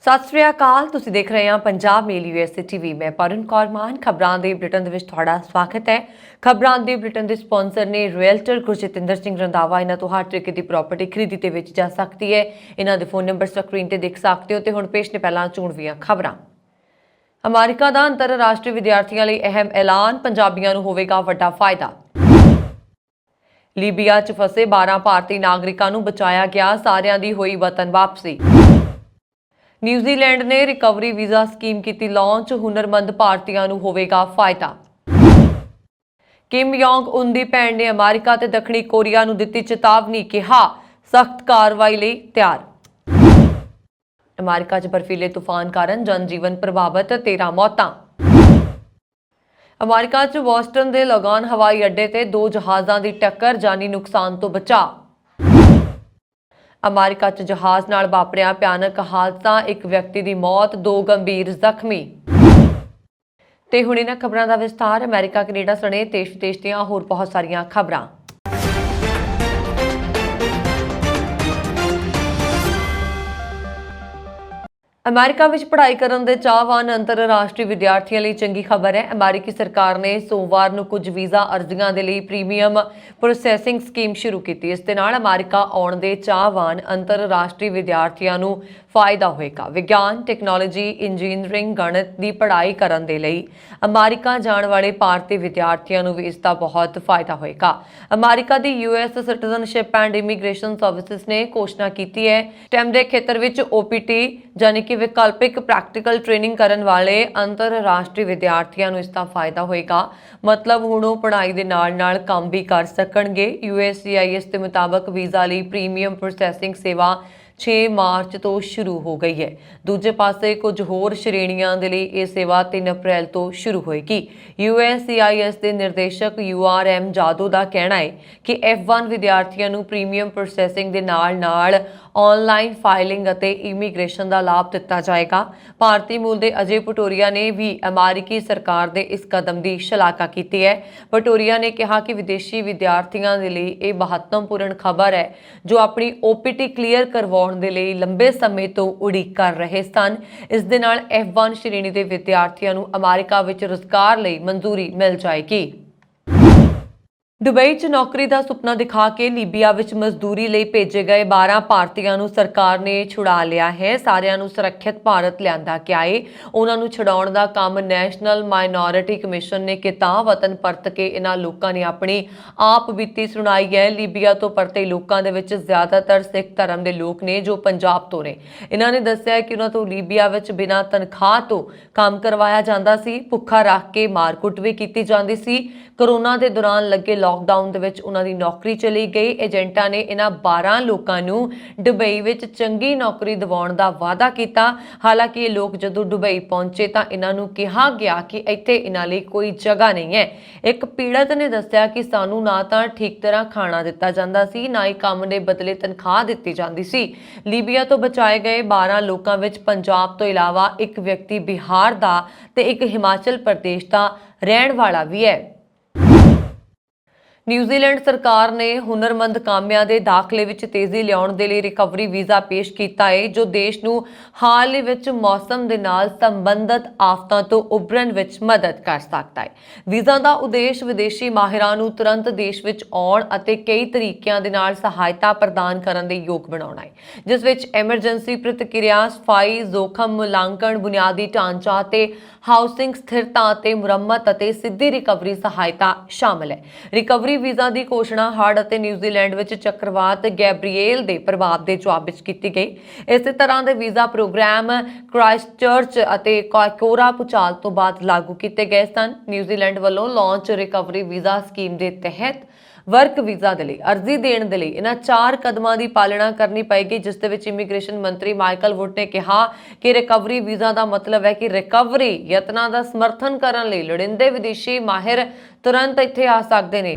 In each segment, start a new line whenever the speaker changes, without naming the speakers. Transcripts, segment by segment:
ਸਤਿ ਸ੍ਰੀ ਅਕਾਲ। ਤੁਸੀਂ ਦੇਖ ਰਹੇ ਹੋ ਪੰਜਾਬ ਮੇਲ USA TV। ਮੈਂ ਪਰਨ ਕੌਰ ਮਾਨ। ਖਬਰਾਂ ਦੇ ਬੁਲੇਟਿਨ ਦੇ ਵਿੱਚ ਤੁਹਾਡਾ ਸਵਾਗਤ ਹੈ। ਖਬਰਾਂ ਦੇ ਬੁਲੇਟਿਨ ਦੇ ਸਪਾਂਸਰ ਨੇ ਰੀਅਲਟਰ ਗੁਰਜਿੰਦਰ ਸਿੰਘ ਰੰਧਾਵਾ। ਇਹਨਾਂ ਤੋਂ ਹਰ ਤਰੀਕੇ ਦੀ ਪ੍ਰਾਪਰਟੀ ਖਰੀਦੀ ਤੇ ਵੇਚੀ ਜਾ ਸਕਦੀ ਹੈ। ਇਹਨਾਂ ਦੇ ਫੋਨ ਨੰਬਰ ਸਕਰੀਨ ਤੇ ਦੇਖ ਸਕਦੇ ਹੋ ਤੇ ਹੁਣ ਪੇਸ਼ ਨੇ ਪਹਿਲਾਂ ਚੋਣਵੀਆਂ ਖਬਰਾਂ। ਅਮਰੀਕਾ ਦਾ ਅੰਤਰਰਾਸ਼ਟਰੀ ਵਿਦਿਆਰਥੀਆਂ ਲਈ ਅਹਿਮ ਐਲਾਨ, ਪੰਜਾਬੀਆਂ ਨੂੰ ਹੋਵੇਗਾ ਵੱਡਾ ਫਾਇਦਾ। ਲੀਬੀਆ 'ਚ ਫਸੇ 12 ਭਾਰਤੀ ਨਾਗਰਿਕਾਂ ਨੂੰ ਬਚਾਇਆ ਗਿਆ, ਸਾਰਿਆਂ ਦੀ ਹੋਈ ਵਤਨ ਵਾਪਸੀ। ਨਿਊਜ਼ੀਲੈਂਡ ਨੇ ਰਿਕਵਰੀ ਵੀਜ਼ਾ ਸਕੀਮ ਕੀਤੀ ਲਾਂਚ, ਹੁਨਰਮੰਦ ਭਾਰਤੀਆਂ ਨੂੰ ਹੋਵੇਗਾ ਫਾਇਦਾ। ਕਿਮ ਯੋਂਗ ਉਨ ਦੀ ਭੈਣ ਨੇ ਅਮਰੀਕਾ ਤੇ ਦੱਖਣੀ ਕੋਰੀਆ ਨੂੰ ਦਿੱਤੀ ਚੇਤਾਵਨੀ, ਕਿਹਾ ਸਖਤ ਕਾਰਵਾਈ ਲਈ ਤਿਆਰ। ਅਮਰੀਕਾ 'ਚ ਬਰਫੀਲੇ ਤੂਫਾਨ ਕਾਰਨ ਜਨਜੀਵਨ ਪ੍ਰਭਾਵਿਤ, 13 ਮੌਤਾਂ। ਅਮਰੀਕਾ 'ਚ ਬੋਸਟਨ ਦੇ ਲੋਗਨ ਹਵਾਈ ਅੱਡੇ ਤੇ 2 ਜਹਾਜ਼ਾਂ ਦੀ ਟੱਕਰ, ਜਾਨੀ ਨੁਕਸਾਨ ਤੋਂ ਬਚਾਅ। ਅਮਰੀਕਾ 'ਚ ਜਹਾਜ਼ ਨਾਲ ਵਾਪਰਿਆ ਭਿਆਨਕ ਹਾਦਸਾ, 1 ਵਿਅਕਤੀ ਦੀ ਮੌਤ, 2 ਗੰਭੀਰ ਜ਼ਖਮੀ। ਤੇ ਹੁਣ ਇਹਨਾਂ ਖਬਰਾਂ ਦਾ ਵਿਸਥਾਰ। ਅਮਰੀਕਾ, ਕੈਨੇਡਾ ਸਣੇ ਦੇਸ਼ ਵਿਦੇਸ਼ ਦੀਆਂ ਹੋਰ ਬਹੁਤ ਸਾਰੀਆਂ ਖਬਰਾਂ। ਅਮਰੀਕਾ ਵਿੱਚ ਪੜ੍ਹਾਈ ਕਰਨ ਦੇ ਚਾਹਵਾਨ ਅੰਤਰਰਾਸ਼ਟਰੀ ਵਿਦਿਆਰਥੀਆਂ ਲਈ ਚੰਗੀ ਖਬਰ ਹੈ। ਅਮਰੀਕੀ ਸਰਕਾਰ ਨੇ ਸੋਮਵਾਰ ਨੂੰ ਕੁਝ ਵੀਜ਼ਾ ਅਰਜ਼ੀਆਂ ਦੇ ਲਈ ਪ੍ਰੀਮੀਅਮ ਪ੍ਰੋਸੈਸਿੰਗ ਸਕੀਮ ਸ਼ੁਰੂ ਕੀਤੀ। ਇਸ ਦੇ ਨਾਲ ਅਮਰੀਕਾ ਆਉਣ ਦੇ ਚਾਹਵਾਨ ਅੰਤਰਰਾਸ਼ਟਰੀ ਵਿਦਿਆਰਥੀਆਂ ਨੂੰ ਫਾਇਦਾ ਹੋਏਗਾ। ਵਿਗਿਆਨ, ਟੈਕਨੋਲੋਜੀ, ਇੰਜੀਨੀਅਰਿੰਗ, ਗਣਿਤ ਦੀ ਪੜ੍ਹਾਈ ਕਰਨ ਦੇ ਲਈ ਅਮਰੀਕਾ ਜਾਣ ਵਾਲੇ ਭਾਰਤੀ ਵਿਦਿਆਰਥੀਆਂ ਨੂੰ ਵੀ ਇਸ ਦਾ ਬਹੁਤ ਫਾਇਦਾ ਹੋਏਗਾ। America the US citizenship and immigration services ਨੇ ਘੋਸ਼ਣਾ ਕੀਤੀ ਹੈ, STEM ਦੇ ਖੇਤਰ ਵਿੱਚ OPT ਯਾਨੀ ਕਿ ਵਿਕਲਪਿਕ ਪ੍ਰੈਕਟੀਕਲ ਟ੍ਰੇਨਿੰਗ ਕਰਨ ਵਾਲੇ ਅੰਤਰਰਾਸ਼ਟਰੀ ਵਿਦਿਆਰਥੀਆਂ ਨੂੰ ਇਸ ਦਾ ਫਾਇਦਾ ਹੋਏਗਾ। ਮਤਲਬ ਹੁਣ ਉਹ ਪੜ੍ਹਾਈ ਦੇ ਨਾਲ ਕੰਮ ਵੀ ਕਰ ਸਕਣਗੇ। USCIS ਦੇ ਮੁਤਾਬਕ ਵੀਜ਼ਾ ਲਈ ਪ੍ਰੀਮੀਅਮ ਪ੍ਰੋਸੈਸਿੰਗ ਸੇਵਾ 6 ਮਾਰਚ ਤੋਂ ਸ਼ੁਰੂ ਹੋ ਗਈ ਹੈ। ਦੂਜੇ ਪਾਸੇ ਕੁਝ ਹੋਰ ਸ਼੍ਰੇਣੀਆਂ ਦੇ ਲਈ ਇਹ ਸੇਵਾ 3 ਅਪ੍ਰੈਲ ਤੋਂ ਸ਼ੁਰੂ ਹੋਏਗੀ। USCIS ਦੇ ਨਿਰਦੇਸ਼ਕ URM ਜਾਦੂ ਦਾ ਕਹਿਣਾ ਹੈ ਕਿ F1 ਵਿਦਿਆਰਥੀਆਂ ਨੂੰ ਪ੍ਰੀਮੀਅਮ ਪ੍ਰੋਸੈਸਿੰਗ ਦੇ ਨਾਲ ਆਨਲਾਈਨ ਫਾਈਲਿੰਗ ਅਤੇ ਇਮੀਗ੍ਰੇਸ਼ਨ ਦਾ ਲਾਭ ਦਿੱਤਾ ਜਾਏਗਾ। ਭਾਰਤੀ ਮੂਲ ਦੇ ਅਜੇ ਪਟੋਰੀਆ ਨੇ ਵੀ ਅਮਰੀਕੀ ਸਰਕਾਰ ਦੇ ਇਸ ਕਦਮ ਦੀ ਸ਼ਲਾਘਾ ਕੀਤੀ ਹੈ। ਪਟੋਰੀਆ ਨੇ ਕਿਹਾ ਕਿ ਵਿਦੇਸ਼ੀ ਵਿਦਿਆਰਥੀਆਂ ਦੇ ਲਈ ਇਹ ਮਹੱਤਵਪੂਰਨ ਖਬਰ ਹੈ ਜੋ ਆਪਣੀ OPT ਕਲੀਅਰ ਕਰਵਾਉਣ ਦੇ ਲਈ ਲੰਬੇ ਸਮੇਂ ਤੋਂ ਉਡੀਕ ਕਰ ਰਹੇ ਸਨ। ਇਸ ਦੇ ਨਾਲ F1 ਸ਼੍ਰੇਣੀ ਦੇ ਵਿਦਿਆਰਥੀਆਂ ਨੂੰ ਅਮਰੀਕਾ ਵਿੱਚ ਰੁਜ਼ਗਾਰ ਲਈ ਮਨਜ਼ੂਰੀ ਮਿਲ ਜਾਏਗੀ। ਦੁਬਈ 'ਚ ਨੌਕਰੀ ਦਾ ਸੁਪਨਾ ਦਿਖਾ ਕੇ ਲੀਬੀਆ ਵਿੱਚ ਮਜ਼ਦੂਰੀ ਲਈ ਭੇਜੇ ਗਏ 12 ਭਾਰਤੀਆਂ ਨੂੰ ਸਰਕਾਰ ਨੇ ਛੁਡਾ ਲਿਆ ਹੈ। ਸਾਰਿਆਂ ਨੂੰ ਸੁਰੱਖਿਅਤ ਭਾਰਤ ਲਿਆਂਦਾ ਗਿਆ ਹੈ। ਉਹਨਾਂ ਨੂੰ ਛੁਡਾਉਣ ਦਾ ਕੰਮ ਨੈਸ਼ਨਲ ਮਾਈਨੋਰਿਟੀ ਕਮਿਸ਼ਨ ਨੇ ਕੀਤਾ। ਵਤਨ ਪਰਤ ਕੇ ਇਹਨਾਂ ਲੋਕਾਂ ਨੇ ਆਪਣੀ ਆਪ ਬੀਤੀ ਸੁਣਾਈ ਹੈ। ਲੀਬੀਆ ਤੋਂ ਪਰਤੇ ਲੋਕਾਂ ਦੇ ਵਿੱਚ ਜ਼ਿਆਦਾਤਰ ਸਿੱਖ ਧਰਮ ਦੇ ਲੋਕ ਨੇ ਜੋ ਪੰਜਾਬ ਤੋਂ ਨੇ। ਇਹਨਾਂ ਨੇ ਦੱਸਿਆ ਕਿ ਉਹਨਾਂ ਤੋਂ ਲੀਬੀਆ ਵਿੱਚ ਬਿਨਾਂ ਤਨਖਾਹ ਤੋਂ ਕੰਮ ਕਰਵਾਇਆ ਜਾਂਦਾ ਸੀ, ਭੁੱਖਾ ਰੱਖ ਕੇ ਮਾਰਕੁੱਟ ਵੀ ਕੀਤੀ ਜਾਂਦੀ ਸੀ। ਕੋਰੋਨਾ ਦੇ ਦੌਰਾਨ ਲੱਗੇ ਲਾਕਡਾਊਨ ਦੇ ਵਿੱਚ ਉਹਨਾਂ ਦੀ ਨੌਕਰੀ ਚਲੀ ਗਈ। ਏਜੰਟਾਂ ਨੇ ਇਹਨਾਂ 12 ਲੋਕਾਂ ਨੂੰ ਦੁਬਈ ਵਿੱਚ ਚੰਗੀ ਨੌਕਰੀ ਦਿਵਾਉਣ ਦਾ ਵਾਅਦਾ ਕੀਤਾ। ਹਾਲਾਂਕਿ ਇਹ ਲੋਕ ਜਦੋਂ ਦੁਬਈ ਪਹੁੰਚੇ ਤਾਂ ਇਹਨਾਂ ਨੂੰ ਕਿਹਾ ਗਿਆ ਕਿ ਇੱਥੇ ਇਹਨਾਂ ਲਈ ਕੋਈ ਜਗ੍ਹਾ ਨਹੀਂ ਹੈ। ਇੱਕ ਪੀੜਤ ਨੇ ਦੱਸਿਆ ਕਿ ਸਾਨੂੰ ਨਾ ਤਾਂ ਠੀਕ ਤਰ੍ਹਾਂ ਖਾਣਾ ਦਿੱਤਾ ਜਾਂਦਾ ਸੀ, ਨਾ ਹੀ ਕੰਮ ਦੇ ਬਦਲੇ ਤਨਖਾਹ ਦਿੱਤੀ ਜਾਂਦੀ ਸੀ। ਲੀਬੀਆ ਤੋਂ ਬਚਾਏ ਗਏ 12 ਲੋਕਾਂ ਵਿੱਚ ਪੰਜਾਬ ਤੋਂ ਇਲਾਵਾ ਇੱਕ ਵਿਅਕਤੀ ਬਿਹਾਰ ਦਾ ਤੇ ਇੱਕ ਹਿਮਾਚਲ ਪ੍ਰਦੇਸ਼ ਦਾ ਰਹਿਣ ਵਾਲਾ ਵੀ ਹੈ। ਨਿਊਜ਼ੀਲੈਂਡ ਸਰਕਾਰ ਨੇ ਹੁਨਰਮੰਦ ਕਾਮਿਆਂ ਦੇ ਦਾਖਲੇ ਵਿੱਚ ਤੇਜ਼ੀ ਲਿਆਉਣ ਦੇ ਲਈ ਰਿਕਵਰੀ ਵੀਜ਼ਾ ਪੇਸ਼ ਕੀਤਾ ਹੈ ਜੋ ਦੇਸ਼ ਨੂੰ ਹਾਲ ਹੀ ਵਿੱਚ ਮੌਸਮ ਦੇ ਨਾਲ ਸੰਬੰਧਿਤ ਆਫਤਾਂ ਤੋਂ ਉਭਰਨ ਵਿੱਚ ਮਦਦ ਕਰ ਸਕਦਾ ਹੈ। ਵੀਜ਼ਾ ਦਾ ਉਦੇਸ਼ ਵਿਦੇਸ਼ੀ ਮਾਹਿਰਾਂ ਨੂੰ ਤੁਰੰਤ ਦੇਸ਼ ਵਿੱਚ ਆਉਣ ਅਤੇ ਕਈ ਤਰੀਕਿਆਂ ਦੇ ਨਾਲ ਸਹਾਇਤਾ ਪ੍ਰਦਾਨ ਕਰਨ ਦੇ ਯੋਗ ਬਣਾਉਣਾ ਹੈ, ਜਿਸ ਵਿੱਚ ਐਮਰਜੈਂਸੀ ਪ੍ਰਤੀਕਿਰਿਆ, ਸਫਾਈ, ਜੋਖਮ ਮੁਲਾਂਕਣ, ਬੁਨਿਆਦੀ ਢਾਂਚਾ ਤੇ ਹਾਊਸਿੰਗ ਸਥਿਰਤਾ ਅਤੇ ਮੁਰੰਮਤ ਅਤੇ ਸਿੱਧੀ ਰਿਕਵਰੀ ਸਹਾਇਤਾ ਸ਼ਾਮਲ ਹੈ। ਰਿਕਵਰੀ ਵੀਜ਼ਾ ਦੀ ਘੋਸ਼ਣਾ ਹੜ੍ਹ ਅਤੇ ਨਿਊਜ਼ੀਲੈਂਡ ਵਿੱਚ ਚੱਕਰਵਾਤ ਗੈਬਰੀਏਲ ਦੇ ਪ੍ਰਭਾਵ ਦੇ ਜਵਾਬ ਵਿੱਚ ਕੀਤੀ ਗਈ। ਇਸੇ ਤਰ੍ਹਾਂ ਦੇ ਵੀਜ਼ਾ ਪ੍ਰੋਗਰਾਮ ਕ੍ਰਾਈਸਟਚਰਚ ਅਤੇ ਕਾਇਕੋਰਾ ਭੂਚਾਲ ਤੋਂ ਬਾਅਦ ਲਾਗੂ ਕੀਤੇ ਗਏ ਸਨ। ਨਿਊਜ਼ੀਲੈਂਡ ਵੱਲੋਂ ਲਾਂਚ ਰਿਕਵਰੀ ਵੀਜ਼ਾ ਸਕੀਮ ਦੇ ਤਹਿਤ ਵਰਕ ਵੀਜ਼ਾ ਦੇ ਲਈ ਅਰਜ਼ੀ ਦੇਣ ਦੇ ਲਈ ਇਹਨਾਂ 4 ਕਦਮਾਂ ਦੀ ਪਾਲਣਾ ਕਰਨੀ ਪਏਗੀ, ਜਿਸ ਦੇ ਵਿੱਚ ਇਮੀਗ੍ਰੇਸ਼ਨ ਮੰਤਰੀ ਮਾਈਕਲ ਵੁੱਡ ਨੇ ਕਿਹਾ ਕਿ ਰਿਕਵਰੀ ਵੀਜ਼ਾ ਦਾ ਮਤਲਬ ਹੈ ਕਿ ਰਿਕਵਰੀ ਯਤਨਾਂ ਦਾ ਸਮਰਥਨ ਕਰਨ ਲਈ ਲੋੜੀਂਦੇ ਵਿਦੇਸ਼ੀ ਮਾਹਿਰ ਤੁਰੰਤ ਇੱਥੇ ਆ ਸਕਦੇ ਨੇ।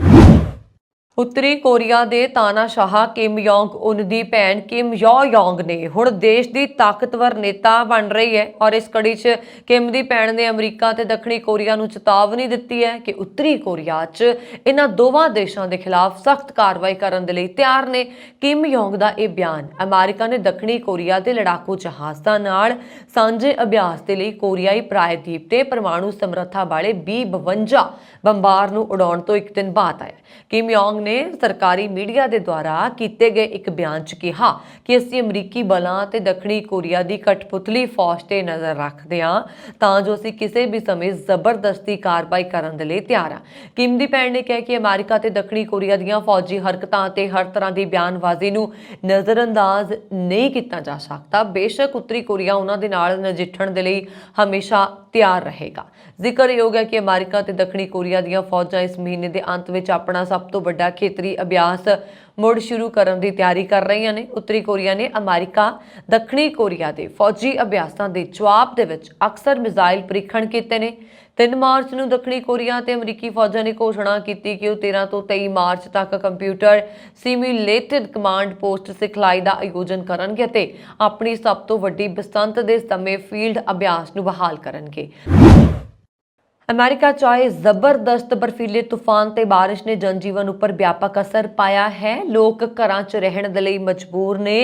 ਉੱਤਰੀ ਕੋਰੀਆ ਦੇ ਤਾਨਾਸ਼ਾਹ ਕਿਮ ਯੋਂਗ ਉਨ ਦੀ ਭੈਣ ਕਿਮ ਯੋ ਯੋਂਗ ਨੇ ਹੁਣ ਦੇਸ਼ ਦੀ ਤਾਕਤਵਰ ਨੇਤਾ ਬਣ ਰਹੀ ਹੈ ਔਰ ਇਸ ਕੜੀ 'ਚ ਕਿਮ ਦੀ ਭੈਣ ਨੇ ਅਮਰੀਕਾ ਤੇ ਦੱਖਣੀ ਕੋਰੀਆ ਨੂੰ ਚੇਤਾਵਨੀ ਦਿੱਤੀ ਹੈ ਕਿ ਉੱਤਰੀ ਕੋਰੀਆ 'ਚ ਇਹਨਾਂ ਦੋਵਾਂ ਦੇਸ਼ਾਂ ਦੇ ਖਿਲਾਫ ਸਖਤ ਕਾਰਵਾਈ ਕਰਨ ਦੇ ਲਈ ਤਿਆਰ ਨੇ। ਕਿਮ ਯੋਂਗ ਦਾ ਇਹ ਬਿਆਨ ਅਮਰੀਕਾ ਨੇ ਦੱਖਣੀ ਕੋਰੀਆ ਦੇ ਲੜਾਕੂ ਜਹਾਜ਼ਾਂ ਨਾਲ ਸਾਂਝੇ ਅਭਿਆਸ ਦੇ ਲਈ ਕੋਰੀਆਈ ਪ੍ਰਾਇਦੀਪ ਤੇ ਪਰਮਾਣੂ ਸਮਰੱਥਾ ਵਾਲੇ B-52 ਬੰਬਾਰ ਨੂੰ ਉਡਾਉਣ ਤੋਂ ਇੱਕ ਦਿਨ ਬਾਅਦ ਆਇਆ। ਕਿਮ ਯੋਂਗ ਨੇ ਸਰਕਾਰੀ ਮੀਡੀਆ ਦੇ ਦੁਆਰਾ ਕੀਤੇ ਗਏ ਇੱਕ ਬਿਆਨ 'ਚ ਕਿਹਾ ਕਿ ਅਸੀਂ ਅਮਰੀਕੀ ਬਲਾਂ ਤੇ ਦੱਖਣੀ ਕੋਰੀਆ ਦੀ ਕਠਪੁਤਲੀ ਫੌਜ ਤੇ ਨਜ਼ਰ ਰੱਖਦੇ ਹਾਂ ਤਾਂ ਜੋ ਅਸੀਂ ਕਿਸੇ ਵੀ ਸਮੇਂ ਜ਼ਬਰਦਸਤੀ ਕਾਰਵਾਈ ਕਰਨ ਦੇ ਲਈ ਤਿਆਰ ਹਾਂ। ਕਿਮ ਦੀ ਭੈਣ ਨੇ ਕਿਹਾ ਕਿ ਅਮਰੀਕਾ ਤੇ ਦੱਖਣੀ ਕੋਰੀਆ ਦੀਆਂ ਫੌਜੀ ਹਰਕਤਾਂ ਤੇ ਹਰ ਤਰ੍ਹਾਂ ਦੀ ਬਿਆਨਬਾਜ਼ੀ ਨੂੰ ਨਜ਼ਰਅੰਦਾਜ਼ ਨਹੀਂ ਕੀਤਾ ਜਾ ਸਕਦਾ। ਬੇਸ਼ੱਕ ਉੱਤਰੀ ਕੋਰੀਆ ਉਹਨਾਂ ਦੇ ਨਾਲ ਨਜਿੱਠਣ ਦੇ ਲਈ ਹਮੇਸ਼ਾ ਤਿਆਰ ਰਹੇਗਾ। ਜ਼ਿਕਰਯੋਗ ਹੈ ਕਿ ਅਮਰੀਕਾ ਤੇ ਦੱਖਣੀ ਕੋਰੀਆ ਦੀਆਂ ਫੌਜਾਂ ਇਸ ਮਹੀਨੇ ਦੇ ਅੰਤ ਵਿੱਚ ਆਪਣਾ ਸਭ ਤੋਂ ਵੱਡਾ ਖੇਤਰੀ ਅਭਿਆਸ ਮੁੜ ਸ਼ੁਰੂ ਕਰਨ ਦੀ ਤਿਆਰੀ ਕਰ ਰਹੀਆਂ ਨੇ। ਉੱਤਰੀ ਕੋਰੀਆ ਨੇ ਅਮਰੀਕਾ ਦੱਖਣੀ ਕੋਰੀਆ ਦੇ ਫੌਜੀ ਅਭਿਆਸਾਂ ਦੇ ਜਵਾਬ ਦੇ ਵਿੱਚ ਅਕਸਰ ਮਿਜ਼ਾਈਲ ਪ੍ਰੀਖਣ ਕੀਤੇ ਨੇ। 3 ਮਾਰਚ ਨੂੰ ਦੱਖਣੀ ਕੋਰੀਆ ਤੇ ਅਮਰੀਕੀ ਫੌਜਾਂ ਨੇ ਘੋਸ਼ਣਾ ਕੀਤੀ ਕਿ ਉਹ 13 ਤੋਂ 23 ਮਾਰਚ ਤੱਕ ਕੰਪਿਊਟਰ ਸਿਮੂਲੇਟਡ ਕਮਾਂਡ ਪੋਸਟ ਸਿਖਲਾਈ ਦਾ ਆਯੋਜਨ ਕਰਨਗੇ ਅਤੇ ਆਪਣੀ ਸਭ ਤੋਂ ਵੱਡੀ ਬਸੰਤ ਦੇ ਸਮੇਂ ਫੀਲਡ ਅਭਿਆਸ ਨੂੰ ਬਹਾਲ ਕਰਨਗੇ। ਅਮਰੀਕਾ 'ਚ ਆਏ ਜ਼ਬਰਦਸਤ ਬਰਫੀਲੇ ਤੂਫਾਨ ਤੇ ਬਾਰਿਸ਼ ਨੇ ਜਨਜੀਵਨ ਉੱਪਰ ਵਿਆਪਕ ਅਸਰ ਪਾਇਆ ਹੈ। ਲੋਕ ਘਰਾਂ 'ਚ ਰਹਿਣ ਦੇ ਲਈ ਮਜਬੂਰ ਨੇ।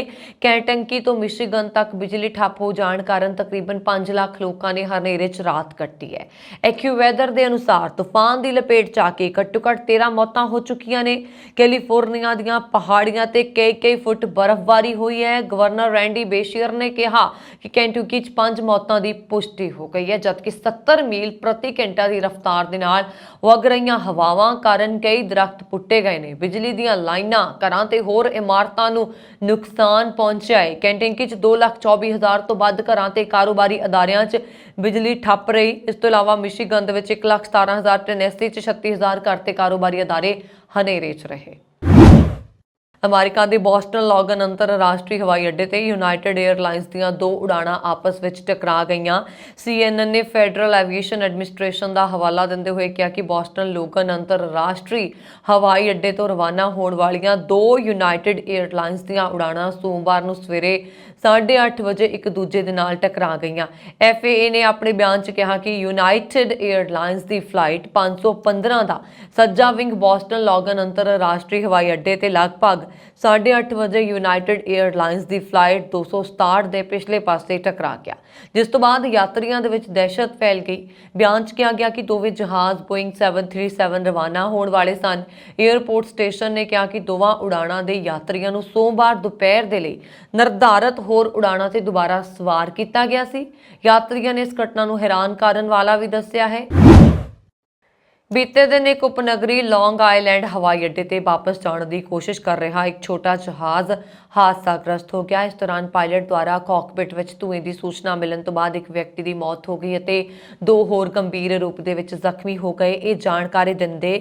ਕੈਂਟਕੀ ਤੋਂ ਮਿਸ਼ੀਗਨ ਤੱਕ ਬਿਜਲੀ ਠੱਪ ਹੋ ਜਾਣ ਕਾਰਨ ਤਕਰੀਬਨ 5 ਲੱਖ ਲੋਕਾਂ ਨੇ ਹਨੇਰੇ 'ਚ ਰਾਤ ਕੱਟੀ ਹੈ। ਐਕਿਊਵੈਦਰ ਦੇ ਅਨੁਸਾਰ ਤੂਫਾਨ ਦੀ ਲਪੇਟ 'ਚ ਆ ਕੇ ਘੱਟੋ-ਘੱਟ 13 ਮੌਤਾਂ ਹੋ ਚੁੱਕੀਆਂ ਨੇ। ਕੈਲੀਫੋਰਨੀਆ ਦੀਆਂ ਪਹਾੜੀਆਂ ਤੇ ਕਈ ਫੁੱਟ ਬਰਫ਼ਬਾਰੀ ਹੋਈ ਹੈ। ਗਵਰਨਰ ਰੈਂਡੀ ਬੇਸ਼ੀਅਰ ਨੇ ਕਿਹਾ ਕਿ ਕੈਂਟਕੀ 'ਚ 5 ਮੌਤਾਂ ਦੀ ਪੁਸ਼ਟੀ ਹੋ ਗਈ ਹੈ ਜਦਕਿ 70 ਮੀਲ ਪ੍ਰਤੀ ਘੰਟਾ ਦੀ ਰਫ਼ਤਾਰ ਦੇ ਨਾਲ ਵਗ ਰਹੀਆਂ ਹਵਾਵਾਂ ਕਾਰਨ ਕਈ ਦਰਖਤ ਪੁੱਟੇ ਗਏ ਨੇ। ਬਿਜਲੀ ਦੀਆਂ ਲਾਈਨਾਂ, ਘਰਾਂ ਤੇ ਹੋਰ ਇਮਾਰਤਾਂ ਨੂੰ ਨੁਕਸਾਨ ਪਹੁੰਚਿਆ ਹੈ। ਕੈਂਟਕੀ 'ਚ 2,24,000 ਤੋਂ ਵੱਧ ਘਰਾਂ ਤੇ ਕਾਰੋਬਾਰੀ ਅਦਾਰਿਆਂ 'ਚ ਬਿਜਲੀ ਠੱਪ ਰਹੀ। ਇਸ ਤੋਂ ਇਲਾਵਾ ਮਿਸ਼ੀਗਨ ਦੇ ਵਿੱਚ 1,17,000 ਟੈਨੇਸੀ 'ਚ 36,000 ਘਰ ਤੇ ਕਾਰੋਬਾਰੀ ਅਦਾਰੇ ਹਨੇਰੇ 'ਚ ਰਹੇ। ਅਮਰੀਕਾ ਦੇ ਬੋਸਟਨ ਲੋਗਨ ਅੰਤਰਰਾਸ਼ਟਰੀ ਹਵਾਈ ਅੱਡੇ ਤੇ ਯੂਨਾਈਟਿਡ 에ਅਰਲਾਈਨਸ ਦੀਆਂ 2 ਉਡਾਣਾਂ ਆਪਸ ਵਿੱਚ ਟਕਰਾ ਗਈਆਂ। CNN ਨੇ ਫੈਡਰਲ ਐਵੀਏਸ਼ਨ ਐਡਮਿਨਿਸਟ੍ਰੇਸ਼ਨ ਦਾ ਹਵਾਲਾ ਦਿੰਦੇ ਹੋਏ ਕਿਹਾ ਕਿ ਬੋਸਟਨ ਲੋਗਨ ਅੰਤਰਰਾਸ਼ਟਰੀ ਹਵਾਈ ਅੱਡੇ ਤੋਂ ਰਵਾਨਾ ਹੋਣ ਵਾਲੀਆਂ 2 ਯੂਨਾਈਟਿਡ 에ਅਰਲਾਈਨਸ ਦੀਆਂ ਉਡਾਣਾਂ ਸੋਮਵਾਰ ਨੂੰ ਸਵੇਰੇ 8:30 ਵਜੇ ਇੱਕ ਦੂਜੇ ਦੇ ਨਾਲ ਟਕਰਾ ਗਈਆਂ। FAA ਨੇ ਆਪਣੇ ਬਿਆਨ 'ਚ ਕਿਹਾ ਕਿ ਯੂਨਾਈਟਿਡ 에ਅਰਲਾਈਨਸ ਦੀ ਫਲਾਈਟ 515 ਦਾ ਸੱਜਾ ਵਿੰਗ ਬੋਸਟਨ ਲੋਗਨ ਅੰਤਰਰਾਸ਼ਟਰੀ ਹਵਾਈ ਅੱਡੇ ਤੇ ਲਗਭਗ 8:30 ਵਜੇ ਯੂਨਾਈਟਿਡ 에ਅਰਲਾਈਨਸ ਦੀ ਫਲਾਈਟ 267 ਦੇ ਪਿਛਲੇ ਪਾਸੇ ਟਕਰਾ ਗਿਆ, ਜਿਸ ਤੋਂ ਬਾਅਦ ਯਾਤਰੀਆਂ ਦੇ ਵਿੱਚ ਦਹਿਸ਼ਤ ਫੈਲ ਗਈ। ਬਿਆਨ 'ਚ ਕਿਹਾ ਗਿਆ ਕਿ ਦੋਵੇਂ ਜਹਾਜ਼ ਬੋਇੰਗ 737 ਰਵਾਨਾ ਹੋਣ ਵਾਲੇ ਸਨ। ਏਅਰਪੋਰਟ ਸਟੇਸ਼ਨ ਨੇ ਕਿਹਾ ਕਿ ਦੋਵਾਂ ਉਡਾਣਾਂ ਦੇ ਯਾਤਰੀਆਂ ਨੂੰ ਸੋਮਵਾਰ ਦੁਪਹਿਰ ਦੇ ਲਈ ਨਿਰਧਾਰਤ ਹੋਰ ਉਡਾਣਾਂ ਤੇ ਦੁਬਾਰਾ ਸਵਾਰ ਕੀਤਾ ਗਿਆ ਸੀ। ਯਾਤਰੀਆਂ ਨੇ ਇਸ ਘਟਨਾ ਨੂੰ ਹੈਰਾਨ ਕਰਨ ਵਾਲਾ ਵੀ ਦੱਸਿਆ ਹੈ। ਬੀਤੇ ਦਿਨ ਇੱਕ ਉਪਨਗਰੀ ਲੌਂਗ ਆਈਲੈਂਡ ਹਵਾਈ ਅੱਡੇ ਤੇ ਵਾਪਸ ਜਾਣ ਦੀ ਕੋਸ਼ਿਸ਼ ਕਰ ਰਿਹਾ ਇੱਕ ਛੋਟਾ ਜਹਾਜ਼ ਹਾਦਸਾਗ੍ਰਸਤ ਹੋ ਗਿਆ। ਇਸ ਦੌਰਾਨ ਪਾਇਲਟ ਦੁਆਰਾ ਕਾਕਪਿਟ ਵਿੱਚ ਧੂਏ ਦੀ ਸੂਚਨਾ ਮਿਲਣ ਤੋਂ ਬਾਅਦ ਇੱਕ ਵਿਅਕਤੀ ਦੀ ਮੌਤ ਹੋ ਗਈ ਅਤੇ 2 ਹੋਰ ਗੰਭੀਰ ਰੂਪ ਦੇ ਵਿੱਚ ਜ਼ਖਮੀ ਹੋ ਗਏ। ਇਹ ਜਾਣਕਾਰੀ ਦਿੰਦੇ